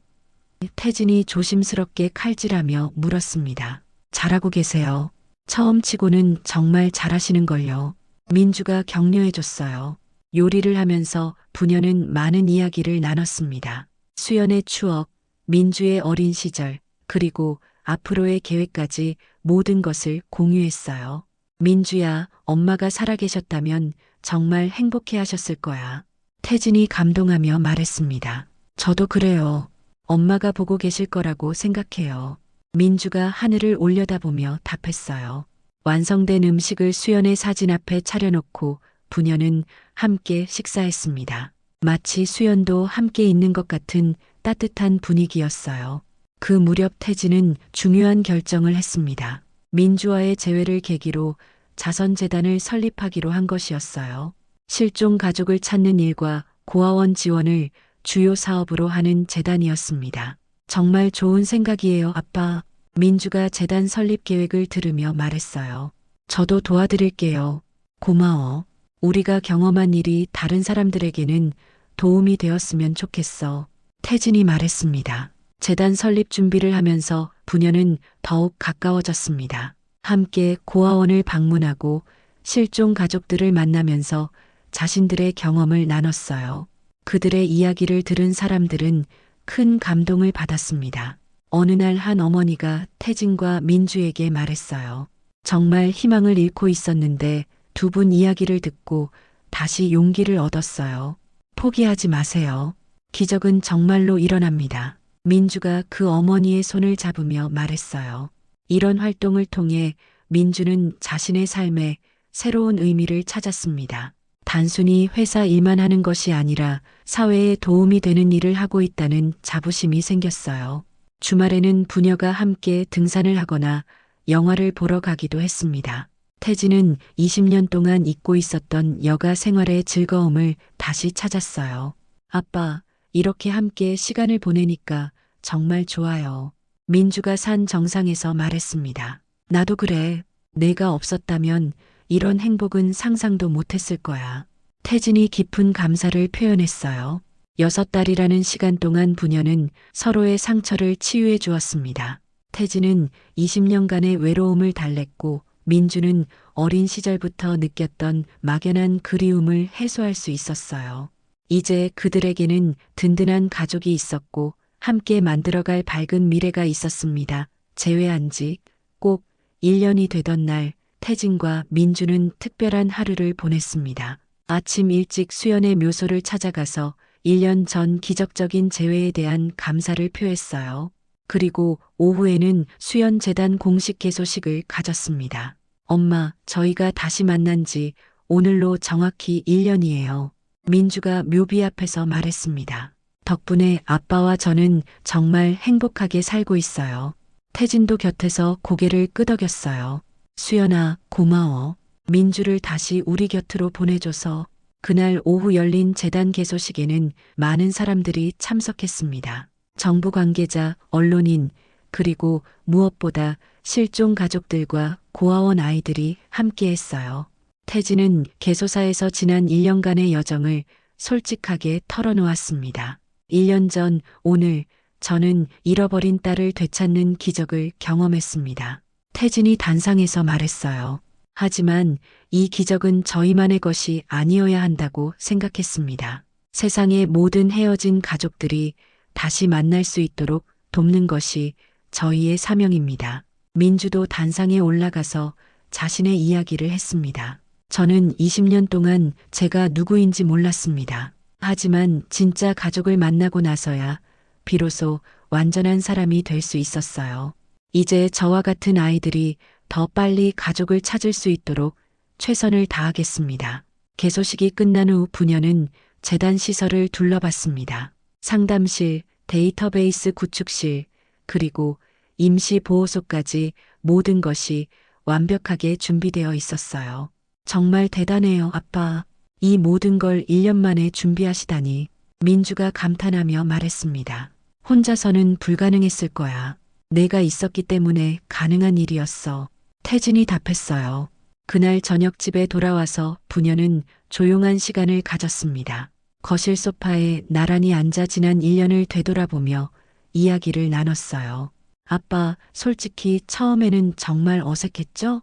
Speaker 1: 태진이 조심스럽게 칼질하며 물었습니다. 잘하고 계세요. 처음 치고는 정말 잘하시는걸요. 민주가 격려해 줬어요. 요리를 하면서 부녀는 많은 이야기를 나눴습니다. 수연의 추억, 민주의 어린 시절, 그리고 앞으로의 계획까지 모든 것을 공유했어요. 민주야, 엄마가 살아계셨다면 정말 행복해 하셨을 거야. 태진이 감동하며 말했습니다. 저도 그래요. 엄마가 보고 계실 거라고 생각해요. 민주가 하늘을 올려다보며 답했어요. 완성된 음식을 수연의 사진 앞에 차려놓고 부녀는 함께 식사했습니다. 마치 수연도 함께 있는 것 같은 따뜻한 분위기였어요. 그 무렵 태진은 중요한 결정을 했습니다. 민주와의 재회를 계기로 자선재단을 설립하기로 한 것이었어요. 실종 가족을 찾는 일과 고아원 지원을 주요 사업으로 하는 재단이었습니다. 정말 좋은 생각이에요, 아빠. 민주가 재단 설립 계획을 들으며 말했어요. 저도 도와드릴게요. 고마워. 우리가 경험한 일이 다른 사람들에게는 도움이 되었으면 좋겠어. 태진이 말했습니다. 재단 설립 준비를 하면서 부녀는 더욱 가까워졌습니다. 함께 고아원을 방문하고 실종 가족들을 만나면서 자신들의 경험을 나눴어요. 그들의 이야기를 들은 사람들은 큰 감동을 받았습니다. 어느 날 한 어머니가 태진과 민주에게 말했어요. 정말 희망을 잃고 있었는데 두 분 이야기를 듣고 다시 용기를 얻었어요. 포기하지 마세요. 기적은 정말로 일어납니다. 민주가 그 어머니의 손을 잡으며 말했어요. 이런 활동을 통해 민주는 자신의 삶에 새로운 의미를 찾았습니다. 단순히 회사 일만 하는 것이 아니라 사회에 도움이 되는 일을 하고 있다는 자부심이 생겼어요. 주말에는 부녀가 함께 등산을 하거나 영화를 보러 가기도 했습니다. 태진은 20년 동안 잊고 있었던 여가 생활의 즐거움을 다시 찾았어요. 아빠, 이렇게 함께 시간을 보내니까 정말 좋아요. 민주가 산 정상에서 말했습니다. 나도 그래. 내가 없었다면 이런 행복은 상상도 못했을 거야. 태진이 깊은 감사를 표현했어요. 6달이라는 시간 동안 부녀는 서로의 상처를 치유해 주었습니다. 태진은 20년간의 외로움을 달랬고 민주는 어린 시절부터 느꼈던 막연한 그리움을 해소할 수 있었어요. 이제 그들에게는 든든한 가족이 있었고 함께 만들어갈 밝은 미래가 있었습니다. 재회한 지 꼭 1년이 되던 날 태진과 민주는 특별한 하루를 보냈습니다. 아침 일찍 수연의 묘소를 찾아가서 1년 전 기적적인 재회에 대한 감사를 표했어요. 그리고 오후에는 수연 재단 공식 개소식을 가졌습니다. 엄마, 저희가 다시 만난 지 오늘로 정확히 1년이에요. 민주가 묘비 앞에서 말했습니다. 덕분에 아빠와 저는 정말 행복하게 살고 있어요. 태진도 곁에서 고개를 끄덕였어요. 수연아, 고마워. 민주를 다시 우리 곁으로 보내줘서. 그날 오후 열린 재단 개소식에는 많은 사람들이 참석했습니다. 정부 관계자, 언론인, 그리고 무엇보다 실종 가족들과 고아원 아이들이 함께했어요. 태진은 개소사에서 지난 1년간의 여정을 솔직하게 털어놓았습니다. 1년 전 오늘 저는 잃어버린 딸을 되찾는 기적을 경험했습니다. 태진이 단상에서 말했어요. 하지만 이 기적은 저희만의 것이 아니어야 한다고 생각했습니다. 세상의 모든 헤어진 가족들이 다시 만날 수 있도록 돕는 것이 저희의 사명입니다. 민주도 단상에 올라가서 자신의 이야기를 했습니다. 저는 20년 동안 제가 누구인지 몰랐습니다. 하지만 진짜 가족을 만나고 나서야 비로소 완전한 사람이 될 수 있었어요. 이제 저와 같은 아이들이 더 빨리 가족을 찾을 수 있도록 최선을 다하겠습니다. 개소식이 끝난 후 부녀는 재단 시설을 둘러봤습니다. 상담실, 데이터베이스 구축실, 그리고 임시보호소까지 모든 것이 완벽하게 준비되어 있었어요. 정말 대단해요, 아빠. 이 모든 걸 1년 만에 준비하시다니. 민주가 감탄하며 말했습니다. 혼자서는 불가능했을 거야. 내가 있었기 때문에 가능한 일이었어. 태진이 답했어요. 그날 저녁 집에 돌아와서 부녀는 조용한 시간을 가졌습니다. 거실 소파에 나란히 앉아 지난 1년을 되돌아보며 이야기를 나눴어요. 아빠, 솔직히 처음에는 정말 어색했죠?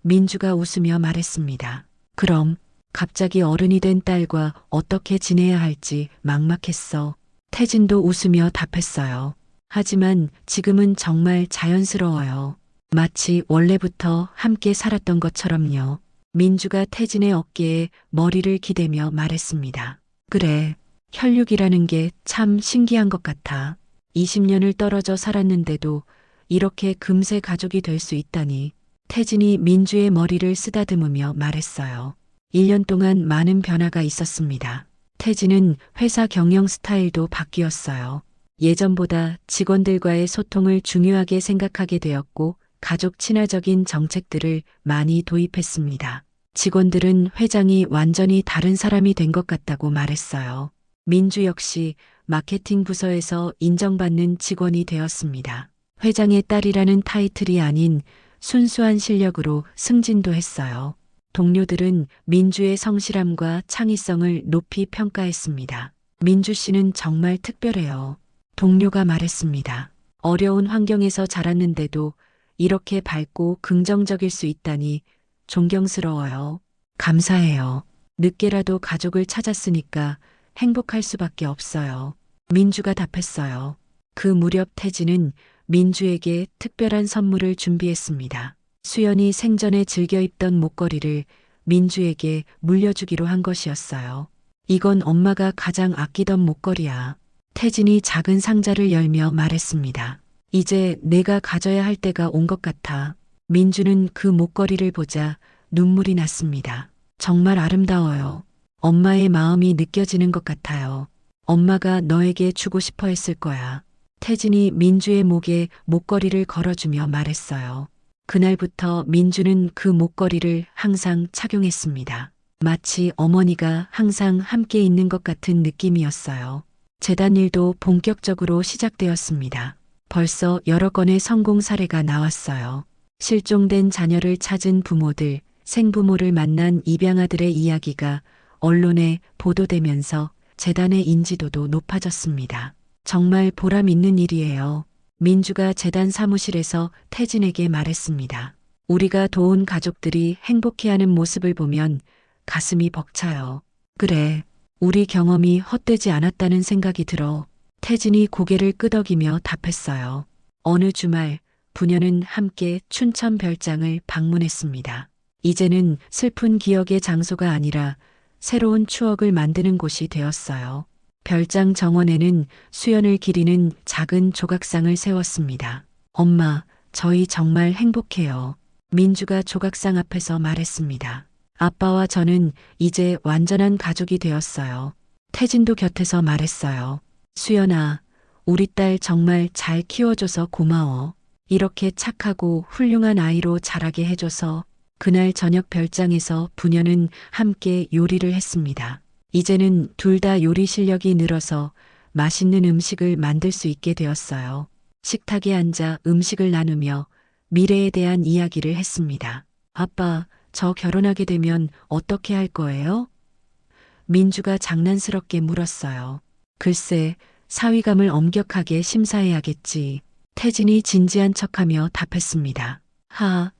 Speaker 1: 민주가 웃으며 말했습니다. 그럼 갑자기 어른이 된 딸과 어떻게 지내야 할지 막막했어. 태진도 웃으며 답했어요. 하지만 지금은 정말 자연스러워요. 마치 원래부터 함께 살았던 것처럼요. 민주가 태진의 어깨에 머리를 기대며 말했습니다. 그래, 혈육이라는 게 참 신기한 것 같아. 20년을 떨어져 살았는데도 이렇게 금세 가족이 될 수 있다니. 태진이 민주의 머리를 쓰다듬으며 말했어요. 1년 동안 많은 변화가 있었습니다. 태진은 회사 경영 스타일도 바뀌었어요. 예전보다 직원들과의 소통을 중요하게 생각하게 되었고 가족 친화적인 정책들을 많이 도입했습니다. 직원들은 회장이 완전히 다른 사람이 된 것 같다고 말했어요. 민주 역시 마케팅 부서에서 인정받는 직원이 되었습니다. 회장의 딸이라는 타이틀이 아닌 순수한 실력으로 승진도 했어요. 동료들은 민주의 성실함과 창의성을 높이 평가했습니다. 민주 씨는 정말 특별해요. 동료가 말했습니다. 어려운 환경에서 자랐는데도 이렇게 밝고 긍정적일 수 있다니 존경스러워요. 감사해요. 늦게라도 가족을 찾았으니까 행복할 수밖에 없어요. 민주가 답했어요. 그 무렵 태진은 민주에게 특별한 선물을 준비했습니다. 수연이 생전에 즐겨 입던 목걸이를 민주에게 물려주기로 한 것이었어요. 이건 엄마가 가장 아끼던 목걸이야. 태진이 작은 상자를 열며 말했습니다. 이제 내가 가져야 할 때가 온 것 같아. 민주는 그 목걸이를 보자 눈물이 났습니다. 정말 아름다워요. 엄마의 마음이 느껴지는 것 같아요. 엄마가 너에게 주고 싶어 했을 거야. 태진이 민주의 목에 목걸이를 걸어주며 말했어요. 그날부터 민주는 그 목걸이를 항상 착용했습니다. 마치 어머니가 항상 함께 있는 것 같은 느낌이었어요. 재단 일도 본격적으로 시작되었습니다. 벌써 여러 건의 성공 사례가 나왔어요. 실종된 자녀를 찾은 부모들, 생부모를 만난 입양아들의 이야기가 언론에 보도되면서 재단의 인지도도 높아졌습니다. 정말 보람 있는 일이에요. 민주가 재단 사무실에서 태진에게 말했습니다. 우리가 도운 가족들이 행복해하는 모습을 보면 가슴이 벅차요. 그래, 우리 경험이 헛되지 않았다는 생각이 들어. 태진이 고개를 끄덕이며 답했어요. 어느 주말 부녀는 함께 춘천 별장을 방문했습니다. 이제는 슬픈 기억의 장소가 아니라 새로운 추억을 만드는 곳이 되었어요. 별장 정원에는 수연을 기리는 작은 조각상을 세웠습니다. 엄마, 저희 정말 행복해요. 민주가 조각상 앞에서 말했습니다. 아빠와 저는 이제 완전한 가족이 되었어요. 태진도 곁에서 말했어요. 수연아, 우리 딸 정말 잘 키워줘서 고마워. 이렇게 착하고 훌륭한 아이로 자라게 해줘서. 그날 저녁 별장에서 부녀는 함께 요리를 했습니다. 이제는 둘 다 요리 실력이 늘어서 맛있는 음식을 만들 수 있게 되었어요. 식탁에 앉아 음식을 나누며 미래에 대한 이야기를 했습니다. 아빠, 저 결혼하게 되면 어떻게 할 거예요? 민주가 장난스럽게 물었어요. 글쎄, 사위감을 엄격하게 심사해야겠지. 태진이 진지한 척하며 답했습니다.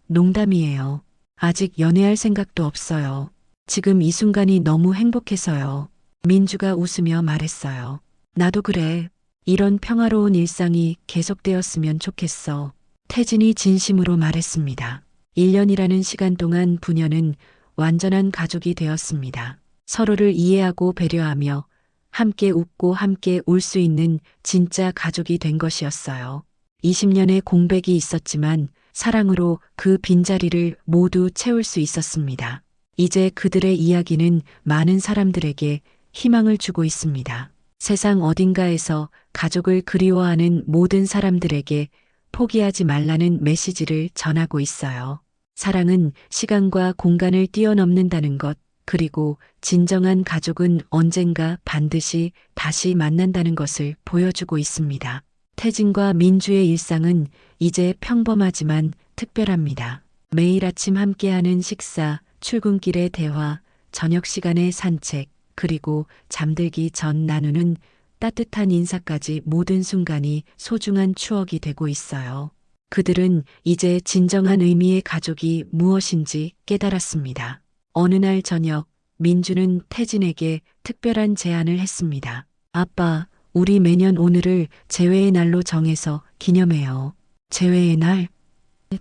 Speaker 1: 농담이에요. 아직 연애할 생각도 없어요. 지금 이 순간이 너무 행복해서요. 민주가 웃으며 말했어요. 나도 그래. 이런 평화로운 일상이 계속되었으면 좋겠어. 태진이 진심으로 말했습니다. 1년이라는 시간 동안 부녀는 완전한 가족이 되었습니다. 서로를 이해하고 배려하며 함께 웃고 함께 울 수 있는 진짜 가족이 된 것이었어요. 20년의 공백이 있었지만 사랑으로 그 빈자리를 모두 채울 수 있었습니다. 이제 그들의 이야기는 많은 사람들에게 희망을 주고 있습니다. 세상 어딘가에서 가족을 그리워하는 모든 사람들에게 포기하지 말라는 메시지를 전하고 있어요. 사랑은 시간과 공간을 뛰어넘는다는 것, 그리고 진정한 가족은 언젠가 반드시 다시 만난다는 것을 보여주고 있습니다. 태진과 민주의 일상은 이제 평범하지만 특별합니다. 매일 아침 함께하는 식사, 출근길의 대화, 저녁 시간의 산책, 그리고 잠들기 전 나누는 따뜻한 인사까지 모든 순간이 소중한 추억이 되고 있어요. 그들은 이제 진정한 의미의 가족이 무엇인지 깨달았습니다. 어느 날 저녁, 민주는 태진에게 특별한 제안을 했습니다. 아빠, 우리 매년 오늘을 재회의 날로 정해서 기념해요. 재회의 날?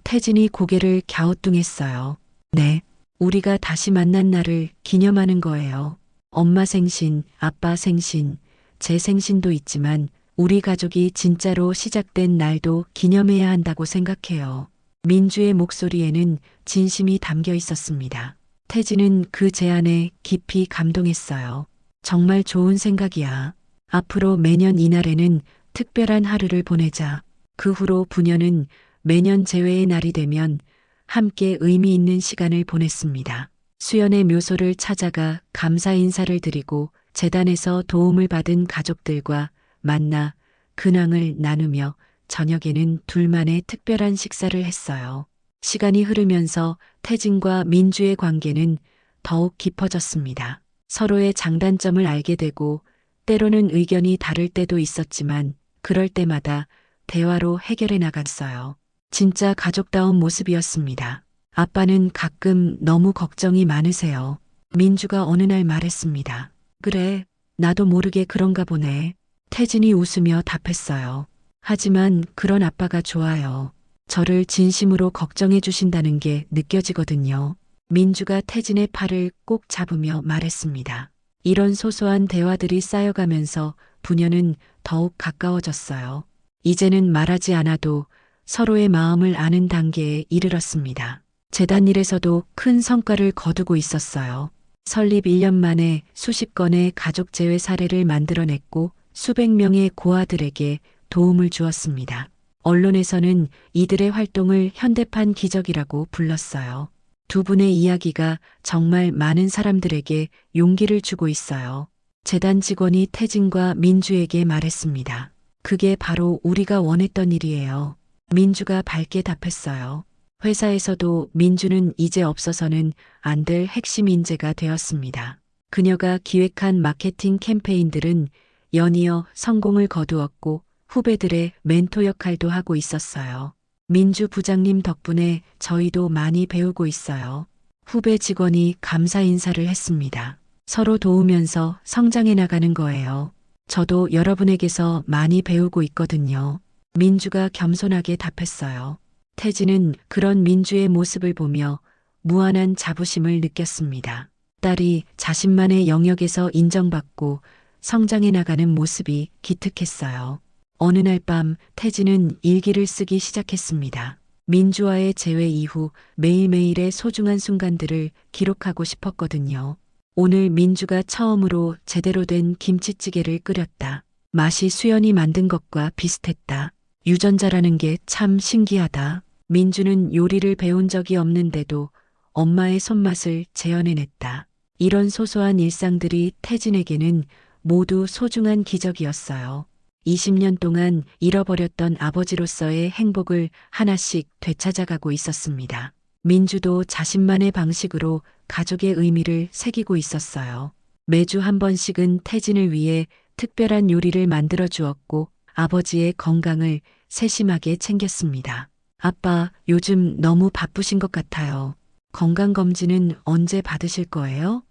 Speaker 1: 태진이 고개를 갸우뚱했어요. 네, 우리가 다시 만난 날을 기념하는 거예요. 엄마 생신, 아빠 생신, 제 생신도 있지만 우리 가족이 진짜로 시작된 날도 기념해야 한다고 생각해요. 민주의 목소리에는 진심이 담겨 있었습니다. 태진은 그 제안에 깊이 감동했어요. 정말 좋은 생각이야. 앞으로 매년 이날에는 특별한 하루를 보내자. 그 후로 부녀는 매년 재회의 날이 되면 함께 의미 있는 시간을 보냈습니다. 수연의 묘소를 찾아가 감사 인사를 드리고 재단에서 도움을 받은 가족들과 만나 근황을 나누며 저녁에는 둘만의 특별한 식사를 했어요. 시간이 흐르면서 태진과 민주의 관계는 더욱 깊어졌습니다. 서로의 장단점을 알게 되고 때로는 의견이 다를 때도 있었지만 그럴 때마다 대화로 해결해 나갔어요. 진짜 가족다운 모습이었습니다. 아빠는 가끔 너무 걱정이 많으세요. 민주가 어느 날 말했습니다. 그래, 나도 모르게 그런가 보네. 태진이 웃으며 답했어요. 하지만 그런 아빠가 좋아요. 저를 진심으로 걱정해 주신다는 게 느껴지거든요. 민주가 태진의 팔을 꼭 잡으며 말했습니다. 이런 소소한 대화들이 쌓여가면서 부녀는 더욱 가까워졌어요. 이제는 말하지 않아도 서로의 마음을 아는 단계에 이르렀습니다. 재단 일에서도 큰 성과를 거두고 있었어요. 설립 1년 만에 수십 건의 가족 재회 사례를 만들어냈고 수백 명의 고아들에게 도움을 주었습니다. 언론에서는 이들의 활동을 현대판 기적이라고 불렀어요. 두 분의 이야기가 정말 많은 사람들에게 용기를 주고 있어요. 재단 직원이 태진과 민주에게 말했습니다. 그게 바로 우리가 원했던 일이에요. 민주가 밝게 답했어요. 회사에서도 민주는 이제 없어서는 안 될 핵심 인재가 되었습니다. 그녀가 기획한 마케팅 캠페인들은 연이어 성공을 거두었고 후배들의 멘토 역할도 하고 있었어요. 민주 부장님 덕분에 저희도 많이 배우고 있어요. 후배 직원이 감사 인사를 했습니다. 서로 도우면서 성장해 나가는 거예요. 저도 여러분에게서 많이 배우고 있거든요. 민주가 겸손하게 답했어요. 태진은 그런 민주의 모습을 보며 무한한 자부심을 느꼈습니다. 딸이 자신만의 영역에서 인정받고 성장해 나가는 모습이 기특했어요. 어느 날 밤 태진은 일기를 쓰기 시작했습니다. 민주와의 재회 이후 매일매일의 소중한 순간들을 기록하고 싶었거든요. 오늘 민주가 처음으로 제대로 된 김치찌개를 끓였다. 맛이 수연이 만든 것과 비슷했다. 유전자라는 게 참 신기하다. 민주는 요리를 배운 적이 없는데도 엄마의 손맛을 재현해냈다. 이런 소소한 일상들이 태진에게는 모두 소중한 기적이었어요. 20년 동안 잃어버렸던 아버지로서의 행복을 하나씩 되찾아가고 있었습니다. 민주도 자신만의 방식으로 가족의 의미를 새기고 있었어요. 매주 한 번씩은 태진을 위해 특별한 요리를 만들어 주었고 아버지의 건강을 세심하게 챙겼습니다. 아빠, 요즘 너무 바쁘신 것 같아요. 건강검진은 언제 받으실 거예요?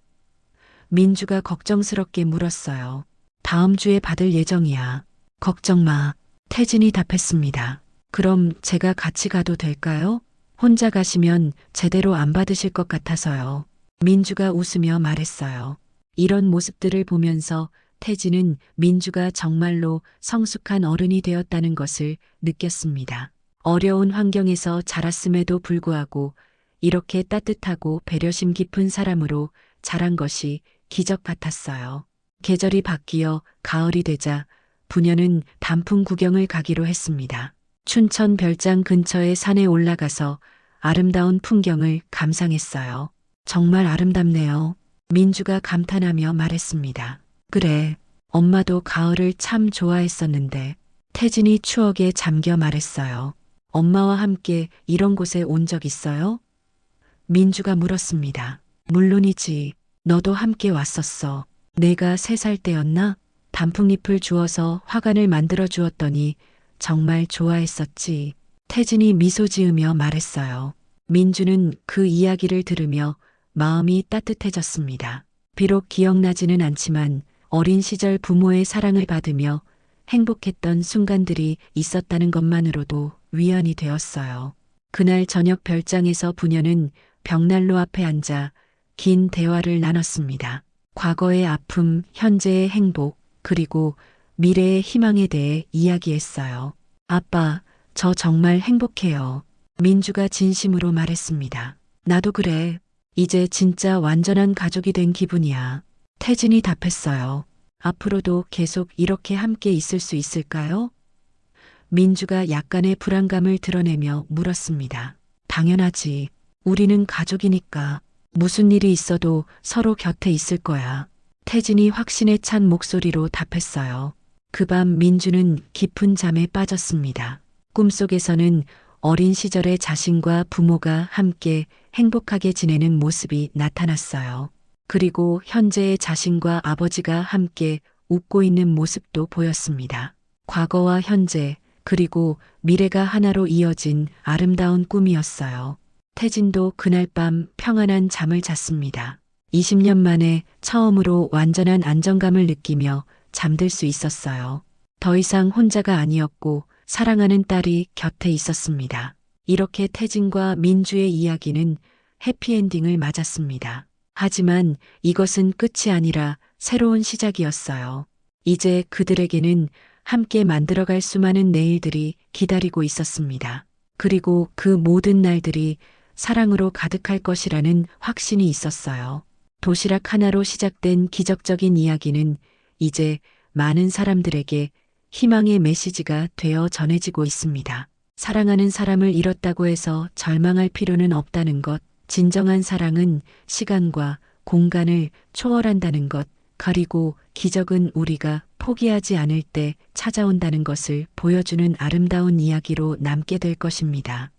Speaker 1: 민주가 걱정스럽게 물었어요. 다음 주에 받을 예정이야. 걱정 마. 태진이 답했습니다. 그럼 제가 같이 가도 될까요? 혼자 가시면 제대로 안 받으실 것 같아서요. 민주가 웃으며 말했어요. 이런 모습들을 보면서 태진은 민주가 정말로 성숙한 어른이 되었다는 것을 느꼈습니다. 어려운 환경에서 자랐음에도 불구하고 이렇게 따뜻하고 배려심 깊은 사람으로 자란 것이 기적 같았어요. 계절이 바뀌어 가을이 되자 부녀는 단풍 구경을 가기로 했습니다. 춘천 별장 근처의 산에 올라가서 아름다운 풍경을 감상했어요. 정말 아름답네요. 민주가 감탄하며 말했습니다. 그래, 엄마도 가을을 참 좋아했었는데. 태진이 추억에 잠겨 말했어요. 엄마와 함께 이런 곳에 온 적 있어요? 민주가 물었습니다. 물론이지. 너도 함께 왔었어. 내가 3살 때였나? 단풍잎을 주워서 화관을 만들어 주었더니 정말 좋아했었지. 태진이 미소 지으며 말했어요. 민주는 그 이야기를 들으며 마음이 따뜻해졌습니다. 비록 기억나지는 않지만 어린 시절 부모의 사랑을 받으며 행복했던 순간들이 있었다는 것만으로도 위안이 되었어요. 그날 저녁 별장에서 부녀는 벽난로 앞에 앉아 긴 대화를 나눴습니다. 과거의 아픔, 현재의 행복, 그리고 미래의 희망에 대해 이야기했어요. 아빠, 저 정말 행복해요. 민주가 진심으로 말했습니다. 나도 그래. 이제 진짜 완전한 가족이 된 기분이야. 태진이 답했어요. 앞으로도 계속 이렇게 함께 있을 수 있을까요? 민주가 약간의 불안감을 드러내며 물었습니다. 당연하지. 우리는 가족이니까. 무슨 일이 있어도 서로 곁에 있을 거야. 태진이 확신에 찬 목소리로 답했어요. 그 밤 민주는 깊은 잠에 빠졌습니다. 꿈속에서는 어린 시절의 자신과 부모가 함께 행복하게 지내는 모습이 나타났어요. 그리고 현재의 자신과 아버지가 함께 웃고 있는 모습도 보였습니다. 과거와 현재, 그리고 미래가 하나로 이어진 아름다운 꿈이었어요. 태진도 그날 밤 평안한 잠을 잤습니다. 20년 만에 처음으로 완전한 안정감을 느끼며 잠들 수 있었어요. 더 이상 혼자가 아니었고 사랑하는 딸이 곁에 있었습니다. 이렇게 태진과 민주의 이야기는 해피엔딩을 맞았습니다. 하지만 이것은 끝이 아니라 새로운 시작이었어요. 이제 그들에게는 함께 만들어갈 수많은 내일들이 기다리고 있었습니다. 그리고 그 모든 날들이 사랑으로 가득할 것이라는 확신이 있었어요. 도시락 하나로 시작된 기적적인 이야기는 이제 많은 사람들에게 희망의 메시지가 되어 전해지고 있습니다. 사랑하는 사람을 잃었다고 해서 절망할 필요는 없다는 것, 진정한 사랑은 시간과 공간을 초월한다는 것, 그리고 기적은 우리가 포기하지 않을 때 찾아온다는 것을 보여주는 아름다운 이야기로 남게 될 것입니다.